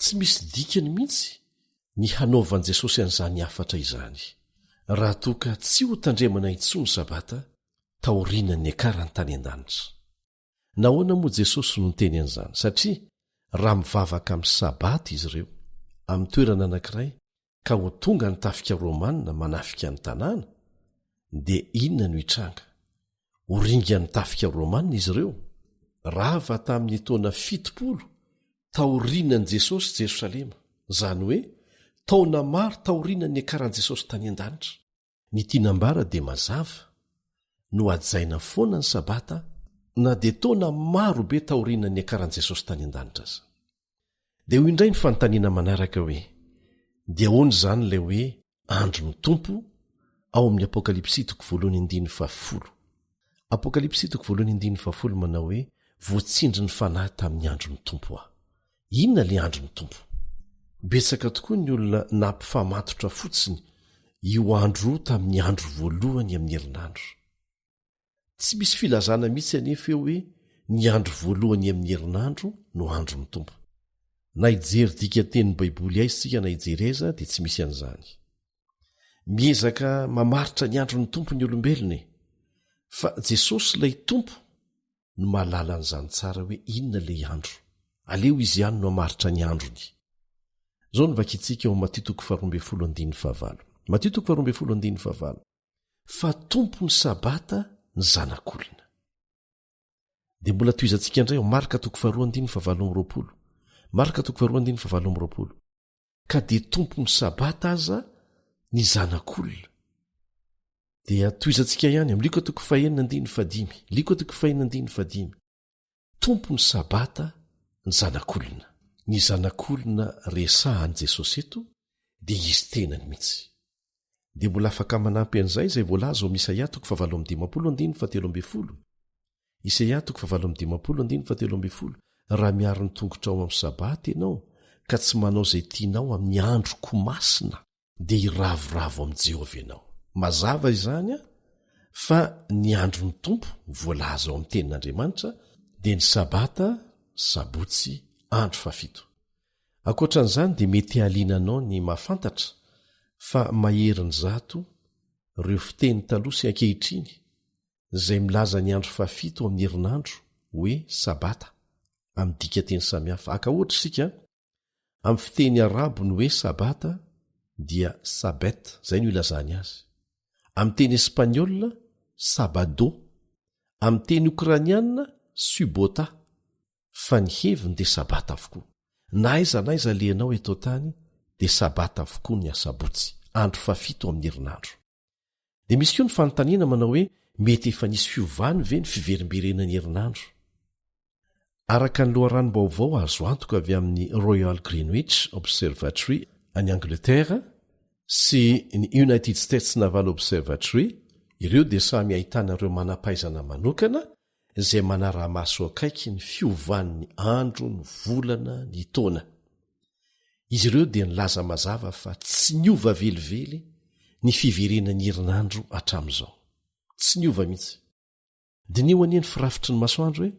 Tsy misy dikany mihitsy ny hanaovan'i Jesosy an'izany hafatra izany. Raha toa ka tsy ho tandremana intsony sabata, taorianany akarany tany an-danitra. Nahoana moa Jesosy no niteny an'izany? Satria raha mivavaka amin'ny sabata izy ireo amin'ny toerana anankiray ka ho tonga ny tafika Romanina manafika ny tanàna, dia inona no hitranga? Ho ringan'ny tafika Romanina izy ireo? Rava tamin'ny taona 70 taorianan'i Jesosy Jerosalema. Zany hoe taona maro taorianany akaran'i Jesosy tany an-danitra. Ny tinambara dia mazava no ajaina foana ny sabata na dia taona maro be taorianany akaran'i Jesosy tany an-danitra aza. Dia ho indray ny fanontaniana manaraka hoe dia ahoana izany ilay hoe andro ny tompo ao amin'ny Apokalipsy 1:10. Apokalipsy 1:10 manao hoe voatsindry ny fanahy tamin'ny andro ny tompo aho. Inona ilay andro ny tompo? Betsaka tokoa ny olona nampifamatotra fotsiny io andro tamin'ny andro voalohany amin'ny herinandro. Tsy misy filazana mihitsy anefa eo hoe ny andro voalohany amin'ny herinandro no andro ny tompo. Na hijery dika tenin'ny Baiboly aisika na hijereza dia tsy misy an'izany. miezaka mamaritra ny andro ny tompo ny olombelona fa Jesosy ilay tompo no mahalala an'izany tsara hoe inona ilay andro aleo izy ihany no hamaritra ny androny. Zao no vakitsika ao Matteo 12:15 fa tompo ny sabata ny zanak'olona. Dia mbola toizantsika indray ao Marka 2:17 ka dia tompo ny sabata aza ny zanak'olona. Dia toizantsika ihany amin'ny Liko 5:15 tompo ny sabata ny zanak'olona. Ny zanak'olona resahan' Jesosy eto dia izy tenany mihitsy. Dia mbola afaka manampy an'izay izay voalaza ao Isaia 7:17 Isaia 7:17 raha miaro ny tongotra ao amin'ny sabata ianao ka tsy manao izay tianao amin'ny andro komasina dia iravoravo amin'i Jehovah ianao. Mazava izany fa ny andro ny tompo voalaza ao amin'ny tenin'Andriamanitra dia ny sabata sabotsy andro fafito. Ankoatran'izany dia mety halinanao ny mahafantatra fa maherin'ny zato ireo fiteny taloha sy ankehitriny izay milaza ny andro fafito amin'ny herinandro hoe sabata amin'ny dikateny samihafa. Aka ohatra isika amin'ny fiteny arabo ny hoe sabata dia sabet, izay no ilazany azy. Amin'ny teny espaniola sabado, amin'ny teny ukrainiana subota, fa ny heviny dia sabata avokoa. Na aiza lehanao eto tany dia sabata avokoa ny asabotsy, andro fafito amin'ny herinandro. Dia misy koa ny fanontaniana manao hoe mety efa nisy fiovany ve ny fiverimberenan'ny herinandro? Araka ny loharanom-baovao azo antoka avy amin'ny Royal Greenwich Observatory any Angleterre sy ny United States Naval Observatory, ireo dia samy ahitana ireo manampaizana manokana izay manara-maso akaiky ny fiovan'ny andro, ny volana, ny taona. Izy ireo dia nilaza mazava fa tsy niova velively ny fiverenan'ny herinandro hatramin'izao. Tsy niova mihitsy. Dinio anie ny firafitry ny masoandro hoe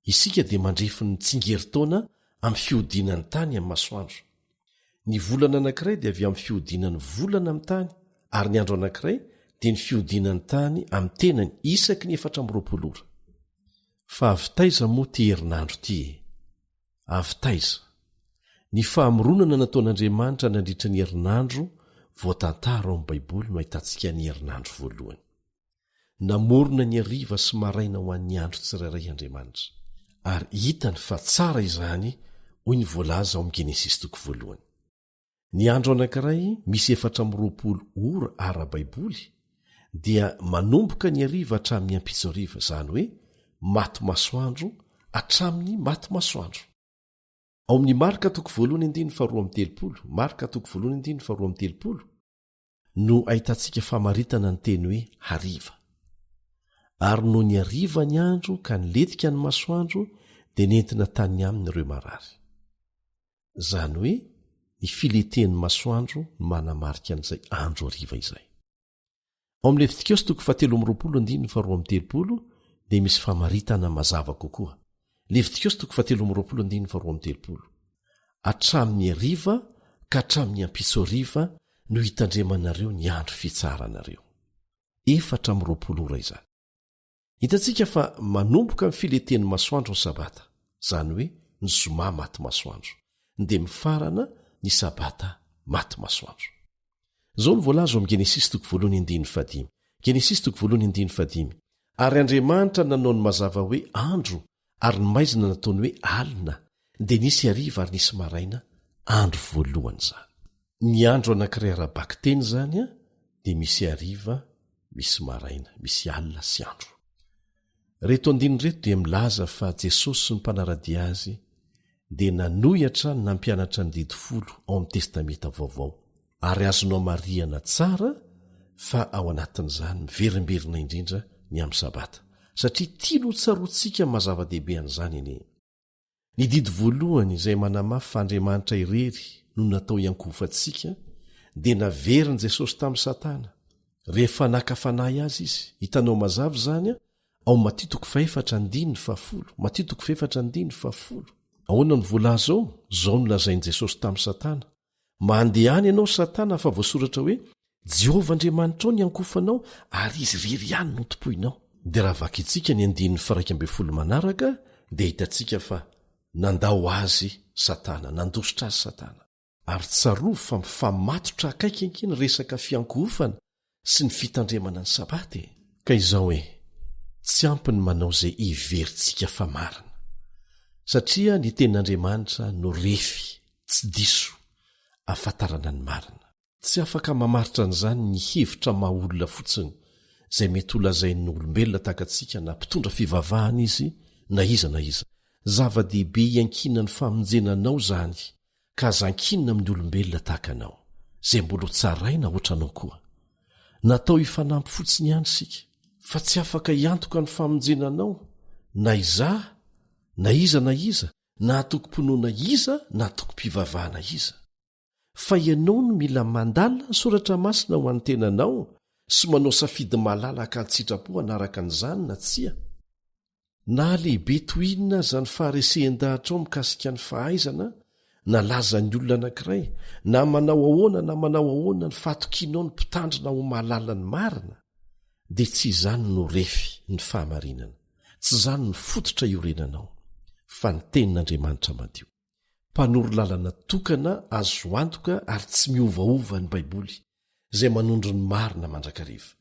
isika dia mandrefy ny tsingeritaona amin'ny fiodinan'ny tany amin'ny masoandro. Ny volana anankiray dia avy amin'ny fiodinan'ny volana amin'ny tany, ary ny andro anankiray dia ny fiodinan'ny tany amin'ny tenany isaky ny 420 ora. Fa avitaiza moa ty herinandro ty e? Avitaiza. Ny fahamoronana nataon'Andriamanitra nandritra ny herinandro voatantara ao amin'ny Baiboly no ahitantsika ny herinandro voalohany. Namorona ny hariva sy maraina ho an'ny andro tsirairay Andriamanitra, ary hitany fa tsara izany hoy ny voalaza ao amin'ny Genesis 1. Ny andro anankiray misy 420 ora ara-Baiboly dia manomboka ny hariva hatramin'ny ampitso hariva, izany hoe maty masoandro hatramin'ny maty masoandro. Ao amin'ny Marka 1:12 no ahitantsika famaritana ny teny hoe hariva. Ary no ny hariva ny andro ka niletika ny masoandro dia nentina tany aminy ireo marary. Izany hoe ny fileten'ny masoandro no manamarika an'izay andro hariva izay. Ao amin'ny Levitikosy 13:12 dia misy famaritana mazava kokoa. Levitikosy 13:12 hatramin'ny hariva ka hatramin'ny ampitso hariva no hitandremanareo ny andro fitsaranareo. 420 ora izany. Hitantsika fa manomboka amin'ny fileten'ny masoandro ny sabata, izany hoe ny zoma maty masoandro, dia mifarana ny sabata maty masoandro. Izao ny voalaza ao amin'ny Genesis 1:1-5. Genesis 1:1-5. Ary Andriamanitra nanao ny mazava hoe andro, ary ny maizina nataony hoe alina, dia nisy hariva ary nisy maraina, andro voalohany izany. Ny andro anankiray ara-bakteny izany dia misy hariva, misy maraina, misy alina sy andro. Reto andiny reto dia milaza fa Jesosy sy ny mpanaradia azy dia nanohitra ny nampianatra ny didy 10 ao amin'ny testamenta vaovao, ary azonao marihana tsara fa ao anatin'izany miverimberina indrindra ny amin'ny sabata, satria tia no tsaroantsika mazava-dehibe an'izany anie. Ny didy voalohany izay manamafy fa Andriamanitra irery no natao iankofantsika dia naveriny Jesosy tamin'ny Satana rehefa nakafanahy azy izy. Hitanao mazava izany ao Matteo 4:10. Ahoana ny voalaza ao? Zao no lazain'i Jesosy tamin'ny Satana: mandehany ianao Satana, fa voasoratra hoe Jehovah Andriamanitra ao ny ankofanao ary izy rery ihany no tompoinao. Dia raha vaky itsika ny 112 manaraka dia hitantsika fa nandao azy Satana, nandositra azy Satana. Ary tsaroa fa mifamatotra akaiky ankiny resaka fiankohofana sy ny fitandremana ny Sabaty. Ka izao hoe tsy ampiny manao izay iverintsika fa marina. Satria ny tenin'Andriamanitra no refy, tsy diso, ahafantarana ny marina. Tsy afaka mamaritra an'izany ny hevitra maha-olona fotsiny izay mety holazain'ny olombelona takantsika na mpitondra fivavahana izy na iza na iza. Zava-dehibe iankinana ny famonjenanao zany ka azankinina amin'ny olombelona tahaka anao izay mbola ho tsaraina ohatranao koa. Natao hifanampy fotsiny ihany sika fa tsy afaka hiantoka ny famonjenanao na izaho na iza na iza na atoko-ponoana iza na atoko-pivavahana iza. Fa ianao no mila mandalina ny soratra masina ho an'ny tenanao sy manao safidy malalaka an-tsitrapo anaraka an'izany na tsia. Na lehibe toinona zany faharesehen-dahatra ao mikasika ny fahaizana na lazan'ny olona anankiray na manao ahoana ny fatokianao ny mpitandrina ho mahalala ny marina dia tsy izany no refy ny fahamarinana, tsy izany no fototra iorenanao fa ny tenin'Andriamanitra madio. Mpanory lalana tokana azo antoka ary tsy miovaova ny Baiboly izay manondro ny marina mandrakariva.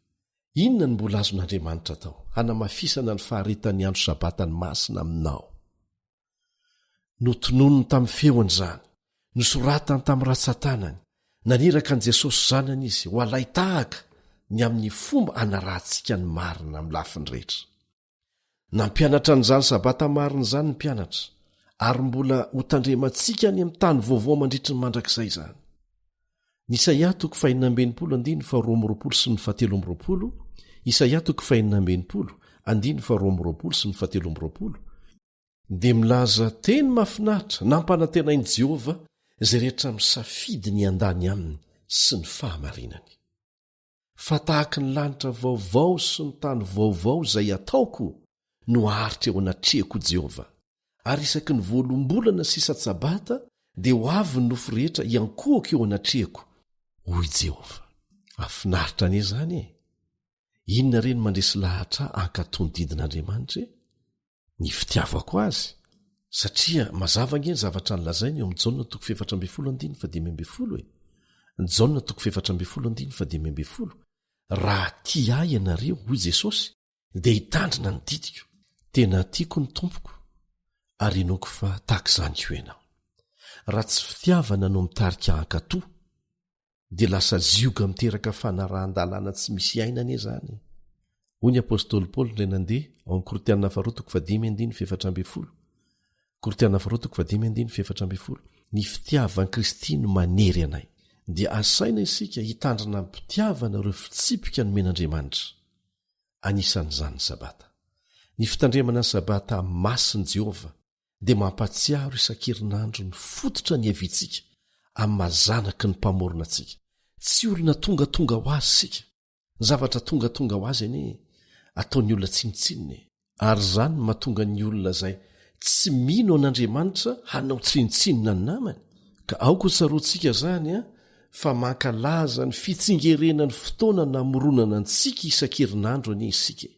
Inona ny mbola azon'Andriamanitra atao hanamafisana ny faharetany andro sabatany masina aminao? Notononony tamin'ny feony izany, nosoratany tamin'ny ratsan-tanany, naniraka an'i Jesosy zanany izy ho alay tahaka ny amin'ny fomba hanarantsika ny marina amin'ny lafiny rehetra. Nampianatra n'izany sabata marina izany ny mpianatra ary mbola ho tandremantsika any amin'ny tany vaovao mandritry ny mandrakizay izany. Isaia 5:2-7, Isaia 5:2-7 dia milaza teny mahafinaritra nampanantenain'i Jehovah izay rehetra misafidy ny andany aminy sy ny fahamarinany. Fa tahaka ny lanitra vaovao sy ny tany vaovao izay ataoko no aharitra eo anatrehako Jehovah, ary isaky ny voalombolana sy isa-tsabata dia ho avy ny nofo rehetra iankohako eo anatrehako, hoy Jehovah. Afinaritra anie izany e! Inona reny mandresy lahatra ankatony didin'Andriamanitra e? Ny fitiavako azy, satria mazava angeny zavatra nylazainy eo amin'ny Jaona 4:12. Raha tia ahy ianareo, hoy Jesosy, dia hitandrina ny didiko. Tena tiako ny tompoko ary enoko fa tahaka izany ho ianao. Raha tsy fitiavana no mitarika ankatoa dia lasa zioga miteraka fanarahan-dalàna tsy misy ainana izany. Hoy ny apôstôly Paoly indray nandeha ao amin'ny Korinthiana 2:5-7. Ny fitiavan'i Kristy no manery anay, dia asaina isika hitandrina ny mpitiavana ireo fitsipika nomen'Andriamanitra. Anisan'izany ny sabata. Ny fitandremana ny sabata masin'i Jehovah dia mampatsiaro isan-kerinandro ny fototra ny avintsika amin'ny mazanaky ny mpamorona antsika. Tsy olona tongatonga ho azy sika. Ny zavatra tongatonga ho azy anie ataon'ny olona tsinitsininy, ary izany mahatonga ny olona izay tsy mino an'Andriamanitra hanao tsinitsinina ny namany. Ka aoko tsaroantsika izany fa mankalaza ny fitsingerenany fotoana namoronana antsika isan-kerinandro anie isika.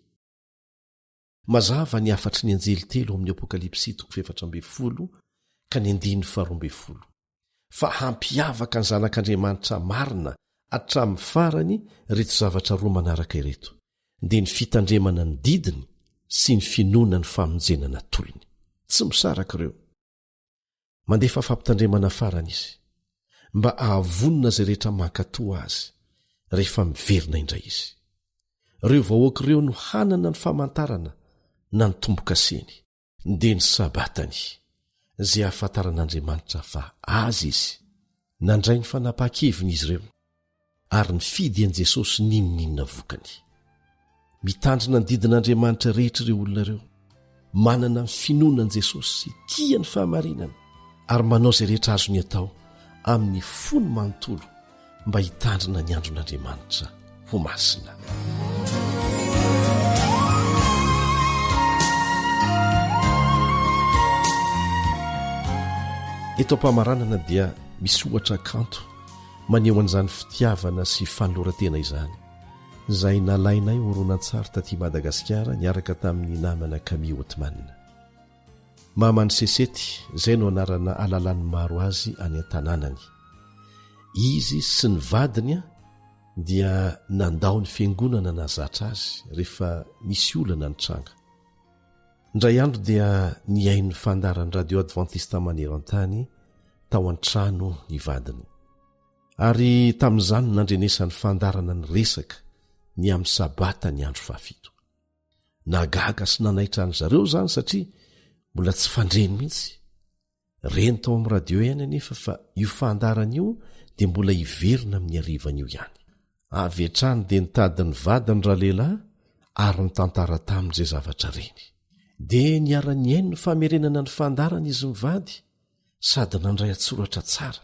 Mazava ny afatry ny anjely telo amin'ny Apokalipsy 7 ka ny 12. Fa hampiavaka ny zanak'Andriamanitra marina hatramin'ny farany reto zavatra roa manaraka ireto, dia ny fitandremana ny didiny sy ny finoana ny famonjenana tolony. Tsy misaraka ireo. Mandefa fampitandremana farany izy, mba ahavonona izay rehetra mankatoa azy rehefa miverina indray izy. Ireo vahoaka ireo no hanana ny famantarana na ny tombo-kaseny, dia ny sabatany izay ahafantaran'Andriamanitra fa azy izy nandray ny fanapahan-keviny izy ireo, ary ny fidy an'i Jesosy ninonina vokany. Mitandrina ny didin'Andriamanitra rehetra ireo olona ireo, manana ny finoanan'i Jesosy sy tia ny fahamarinana, ary manao izay rehetra azony atao amin'ny fony manontolo mba hitandrina ny andron'Andriamanitra ho masina. Eto am-pamaranana dia misy ohatra kanto maneho an'izany fitiavana sy fanolorantena izany izay nalainay horonan-tsary taty Madagasikara niaraka tamin'ny namana Camille Ottoman. Mamany Sesety izay no anarana alalan'ny maro azy any an-tanànany. Izy sy ny vadiny dia nandao ny fiangonana nazatra azy rehefa nisy olana ny tranga. Indray andro dia niain'ny fandaran'ny radio Adventiste maneran-tany tao an-trano ny vadiny. Ary tamin'izany nandrenesan'ny fandarana ny resaka ny amin'ny sabata ny andro 7. Nagaga sy nanaitra any zareo zany satria mbola tsy fandreny mihitsy. Reny tao amin'ny radio ihany anefa fa io fandarana io dia mbola hiverina amin'ny arivana io ihany. Avy hatrany dia nitady ny vadiny rahalehilahy ary nitantara tamin'izay zavatra reny. Dia niara-niaino ny famerenana ny fandarana izy mivady sady nandray atsoratra tsara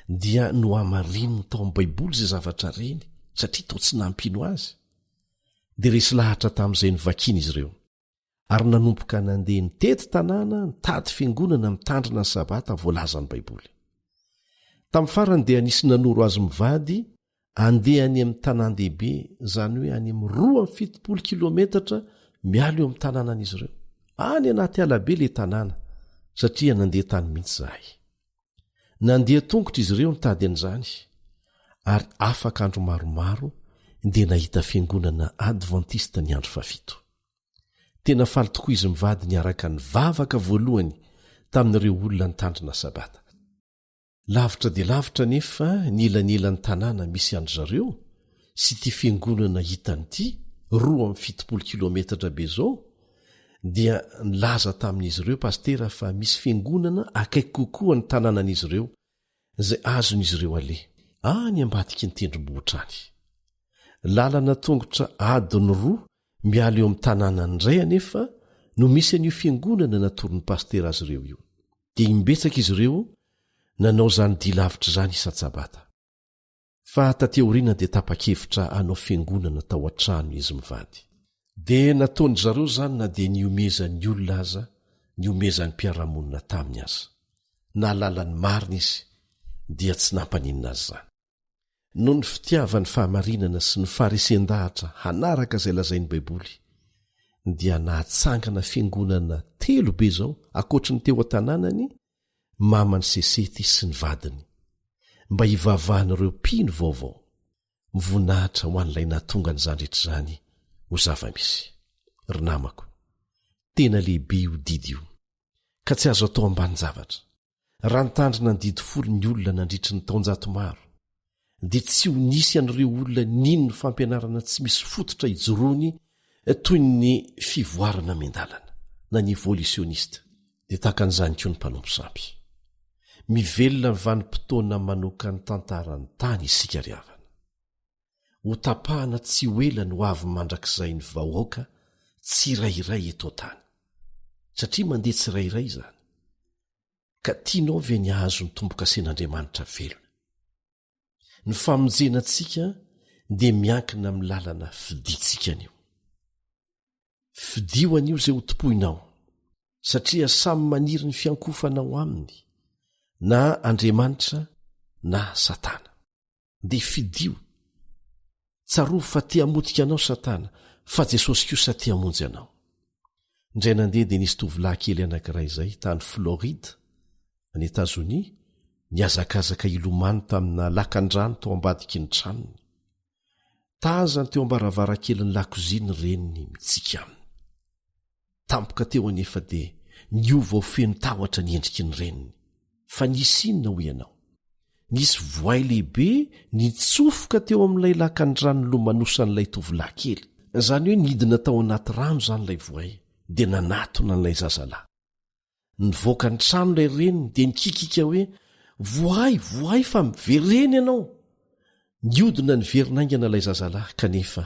dia no amarininy tao amin'ny Baiboly izay zavatra reny satria toa tsy nampino azy. Dia resy lahatra tamin'izay nivakina izy ireo ary nanomboka nandeha nitety tanàna nitady fiangonana mitandrina ny sabata voalaza ny Baiboly. Tamin'ny farany dia nisy nanoro azy mivady andeha any amin'ny tanàn-dehibe izany hoe any amin'ny 270 kilometatra mialo eo amin'ny tanànan'izy ireo. Any anaty alabe le tanàna satria nandeha tany mihitsy zahay. Nandeha tongotra izy ireo nitady an'izany ary afaka andro maromaro dia nahita fiangonana Adventiste ny andro 7. Tena faly tokoa izy mivady niaraka ny vavaka voalohany tamin'ireo olona nitandrina sabata. Lavitra dia lavitra nefa nilanyelan'ny tanàna misy andro zareo sy ty fiangonana hitan'ity 270 kilometatra be zao dia nilaza tamin'izy ireo pastera fa misy fiangonana akaiky kokoa ny tanànan'izy ireo izay azon'izy ireo ale any ambadiky ny tendrombohitra any. Lalana tongotra adiny 2 mialo eo amin'ny tanànany iray anefa no misy an'io fiangonana natorin'ny pastera azy ireo io. Dia imbetsaka izy ireo nanao zany dia lavitra zany isa-tsabata. Fa taty aoriana dia tapa-kevitra hanao fiangonana tao an-trano izy mivady. Dia nataony zareo zany na dia niomezan'ny olona aza niomezan'ny mpiaramonina taminy aza. Na lalany marina izy dia tsy nampaninina azy zany. Noho ny fitiavany fahamarinana sy ny faharesen-dahatra hanaraka izay lazain'ny Baiboly dia nahatsangana fiangonana 3 be zao akoatra ny teo an-tanànany mamany Sesety sy ny vadiny mba hivavahan'ireo mpino vaovao mivonahitra ho an'ilay nahatonga n'izany rehetra zany ho zava-misy. Ry namako, tena lehibe io didy io ka tsy azo atao ambany zavatra. Raha nitandrina ny didy folo ny olona nandritry ny taonjato maro dia tsy ho nisy an'ireo olona nino ny fampianarana tsy misy fototra hijoroany toy ny fivoarana miandalana na ny evolutionniste. Dia tahaka an'izany koa ny mpanompo sampy. Mivelona ny vanim-potoana manoka ny tantarany tany isika ry havana. Ho tapahana tsy ho ela no avy mandrakizay ny vahoaka tsirairay eto tany satria mandeha tsirairay izany ka tianao ve ny ahazo ny tombo-kasen'Andriamanitra velona. Ny famonjenantsika dia miankina amin'ny lalana fiditsika anio. Fidio anio izay ho topoinao satria samy maniry ny fiankofanao aminy na Andriamanitra na Satana. Dia fidio. Tsaro fa te hamotika anao Satana fa Jesosy kosa te hamonjy anao. Indray nandeha dia nisy tovolahy kely anankiray izay tany Floride any Etazonia niazakazaka ilomano tamina lakan-drano tao ambadiky ny tranony. Tazany teo ambaravarakely ny lakozia ny reniny mitsika aminy. Tampoka teo anefa dia niova ho feno tahotra ny endriky ny reniny. Fa nisy inona ho ianao? Nisy voay lehibe nitsofoka teo amin'ilay lakan-drano lomanosan'ilay tovolahy kely. Izany hoe nidina tao anaty rano zany ilay voay dia nanatona n'ilay zazalahy. Nivoaka ny trano ilay reniny dia nikikika hoe voay fa mivereny ianao. Niodina ny verinaingana ilay zazalahy kanefa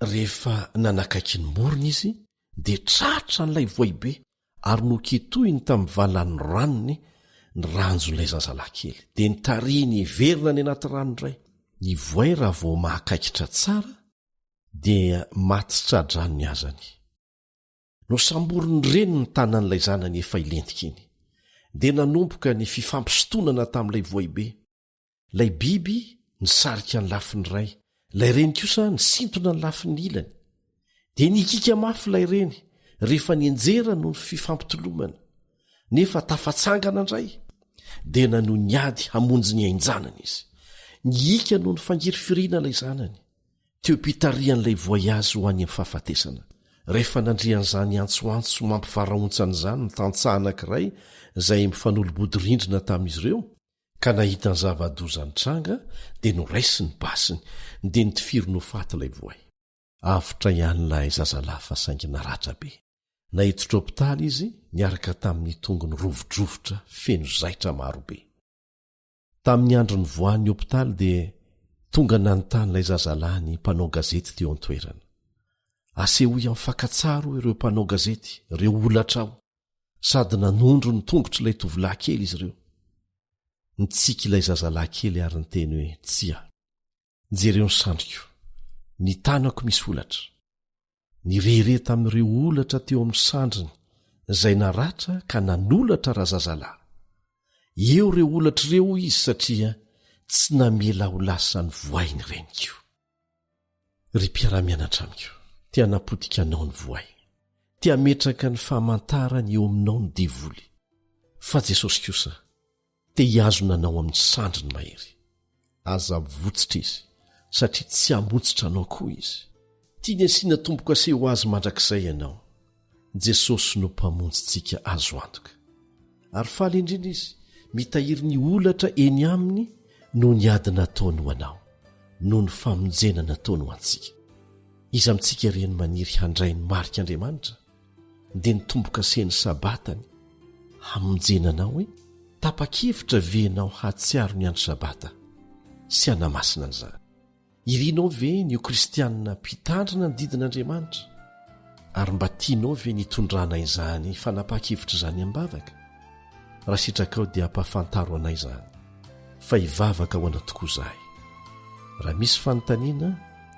rehefa nanakaiky ny morona izy dia tratra n'ilay voay be ary noketohiny tamin'ny valan'ny ranony ny ranjon'ilay zazalahy kely dia nitariny hiverina ny anaty rano iray. Ny voay raha vao mahakaikitra tsara dia maty sy tradrano ny azany. No samboriny reny ny tanan'ilay zanany efa ilentika iny dia nanomboka ny fifampisontonana tamin'ilay voay be. lay biby nisarika ny lafiny ray, lay reny kosa nisintona ny lafiny ilany. Dia nikika mafy lay reny rehefa nienjera noho ny fifampitolomana, nefa tafatsangana indray dia nano niady hamonjy ny ainjanany izy. Niika noho ny fangiry firiana ilay zanany, teo pitarian'ilay voayazy ho any amin'ny fahafatesana. Rehefa nandrian'izany antsoantso mampivarahontsana izany ny tantsaha anankiray izay mifanolobodorindrina tamin'izy ireo, ka nahita ny zava-doza nitranga dia noraisy ny basiny, dia nitifiro nofaty ilay voay. Avotra ihanyilay zazalahy fa saingy naratra be. Nahiditra hopitaly izy niaraka tamin'ny tongony rovodrovotra feno zaitra marobe. Tamin'ny andro ny voan'ny hopitaly dia tonga nanontanyilay zazalahy ny mpanao gazety teo an-toerana. Asehoy amin'ny fankatsaro ireo mpanao gazety, ireo olatra ao, sady nanondro ny tongotr'ilay tovolahy kely izy ireo. Nitsika ilay zazalahy kely ary niteny hoe tsia, jereo ny sandriko, ny tanako misy olatra. Nirere tamin'ireo olatra teo amin'ny sandriny izay naratra ka nanolotra razazalahy. Eo ireo olatra ireo izy satria tsy namela ho lasa ny voainy reniko. Ry mpiara-mianatra amiko, tia napotika anao ny voay, tia metraka ny fahamantarany eo aminao ny devoly. Fa Jesosy kosa te hiazona anao amin'ny sandriny mahery. Aza votsitra izy satria tsy hamotsitra anao koa izy. Tia ny asiana tombo-kase ho azy mandrakizay ianao. Jesosy no mpamonjyntsika azo antoka. Ary faly indrindra izy mitahiry ny olatra eny aminy no ny ady nataony ho anao, no ny famonjena nataony ho antsika. Izy amintsika reny maniry handray ny marika Andriamanitra, dia ny tombo-kaseny sabatany hamonjena anao hoe tapa-kevitra venao hatsiaro ny andro sabata sy hanamasina an'izany. Irianao ve ny ho kristianina mpitandrina ny didin'Andriamanitra? Ary mba tianao ve nitondrana izany fanapa-kevitra izany ambavaka? Raha sitrakao dia hampafantaro anay izany, fa hivavaka ho ana tokoa izahay. Raha misy fanontaniana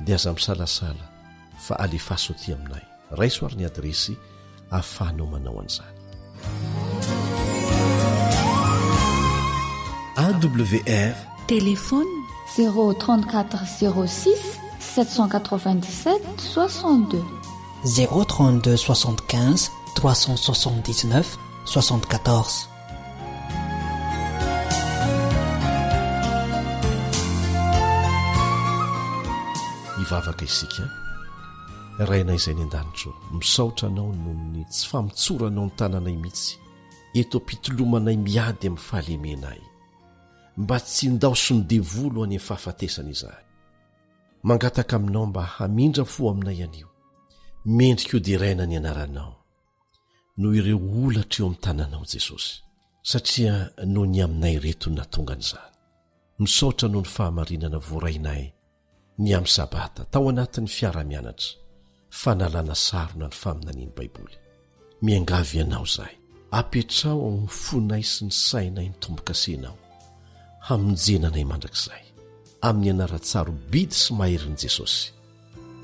dia aza misalasala, fa alefaso aty aminay. Raisoary ny adresy ahafahanao manao an'izany. AWR Téléphone 034 06 797 62 032 75 379 74. Hivavaka isika rainay izay ny an-danitro, misaotra anao noho ny tsy famitsoranao ny tananay mihitsy eto ampitolomanay miady amin'ny fahalemenay, mba tsy ndaoso ny devolo any amin'ny fahafatesana izahay. Mangataka aminao mba hamindra fo aminay anio, mendrika eo dia raina ny anaranao no ireo olatra eo amin'ny tananao Jesosy, satria no ny aminay reto na tonga n'izany. Misaotra noho ny fahamarinana voarainay ny amin'ny sabata tao anatin'ny fiara-mianatra, fanalana sarona ny faminaniany Baiboly. Miangavy ianao izahay, apetrao ao amin'ny fonay sy ny sainay ny tombo-kasenao, hamonjenanay mandrakizay, amin'ny anara-tsaro bidy sy maherin'i Jesosy.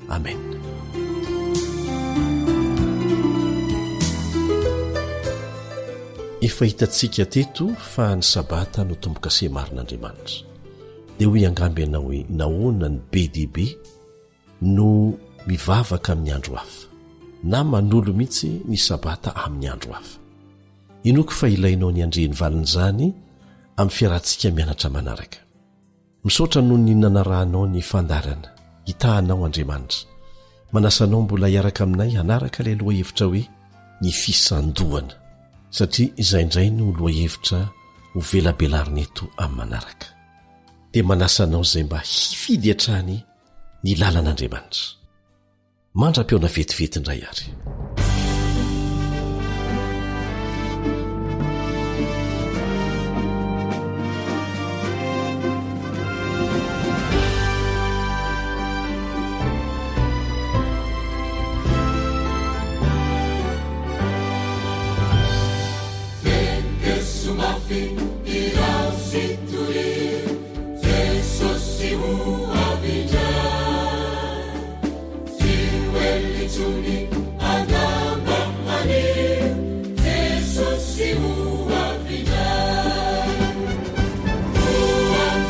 Amen. Efa hitantsika teto fa ny sabata no tombo-kase marin'Andriamanitra. Dia hoy angamby ianao hoe nahoana ny be dia be no mivavaka amin'ny andro hafa, na manolo mihitsy ny sabata amin'ny andro hafa. Inoko fa ilainao ny andreny valin'izany amin'ny fiarahantsika mianatra manaraka. Misaotra noho ny nanarahanao ny fandarana, hitahanao Andriamanitra. Manasanao mbola hiaraka aminay hanaraka ilay loha-hevitra hoe ny fisandohana, satria izay indray no loha-hevitra ho velabelarina eto amin'ny manaraka. Dia manasanao izay mba hifidy hatrany ny lalan'Andriamanitra. Mandra-peona vetivety indray ary.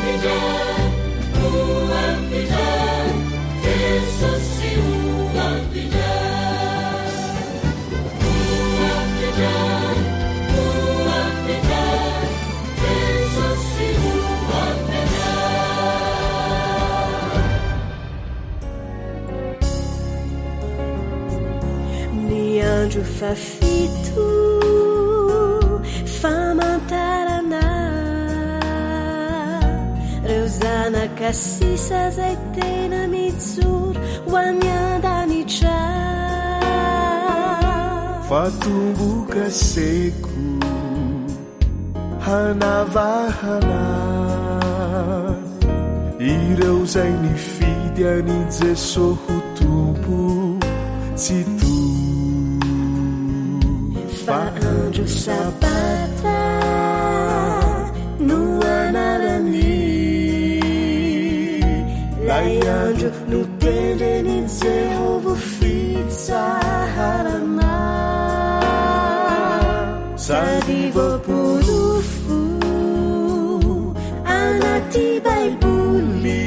Thank you. andro fafito famantarana reo zanakasisa zay tena mijoro ho any andanitra fatomboka seko hanavahana ireo zay nifidy any Jesosy tompo tsy to fa andro sabata no anarany lay andro no tendreny Jehovah fitsaharana sady voapolofo anaty baiboly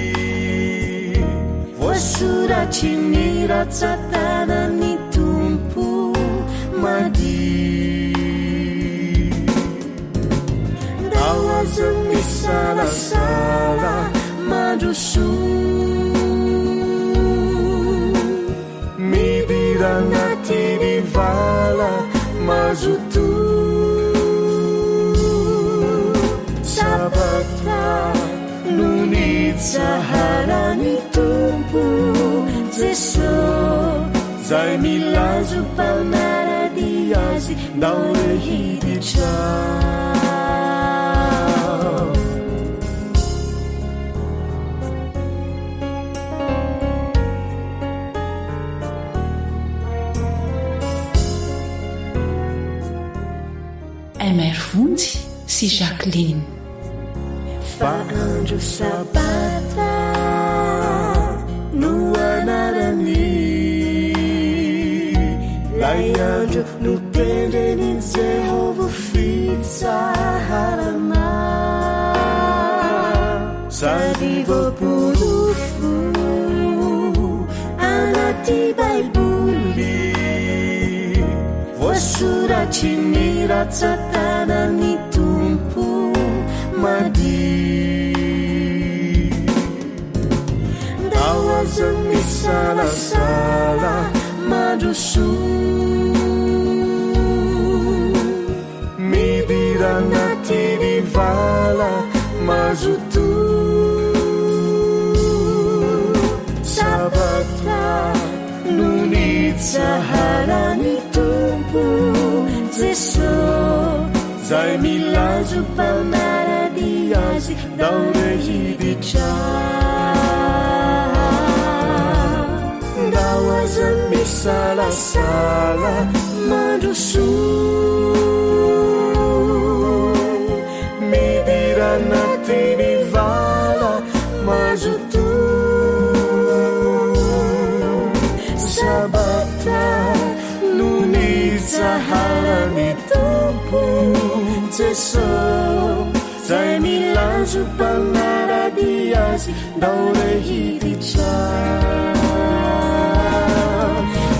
voasoratry ny ratsatanany tompo mady ndao azo misalasala mandroso midira anaty ny vala mazoto sabata no nitsaharany tompo Jesosy zay milazo mpamarady azy ndao rehiditra Mr Vonjy sy Jacqueline fa andro sabata no anarany lay andro no tendreny Jehovah fitsaharana sady voapolofo anaty baiboly voasoratry ny ratsatanany tompo mady ndao azo misalasala mandroso midira anaty ny vala mazoto sabata no nitsaharany tompo Jesosy zay milazo mpamarady azy ndao rehiditra ndao azo misalasala mandroso midira anaty ny vala mazoto sabata no nitsaharany tompo Jesosy zay milazo mpamarady azy ndao rehiditra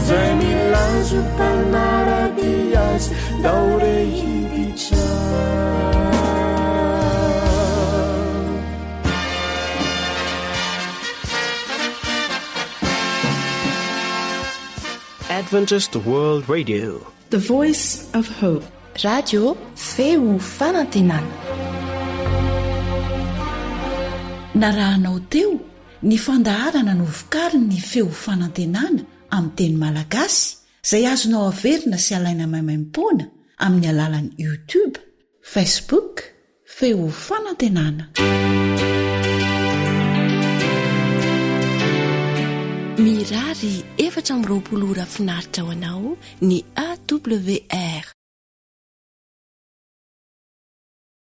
zay milazo mpamarady azy ndao rehiditra Adventist World Radio, the voice of hope. Radio feo fanantenana. Narahanao teo ny fandaharana no vokaly ny feo fanantenana amin'ny teny malagasy izay azonao averina sy alaina maimaimpoana amin'ny alalan'ny YouTube, Facebook, feo fanantenana. Mirary 420 ora finaritra ho anao ny AWR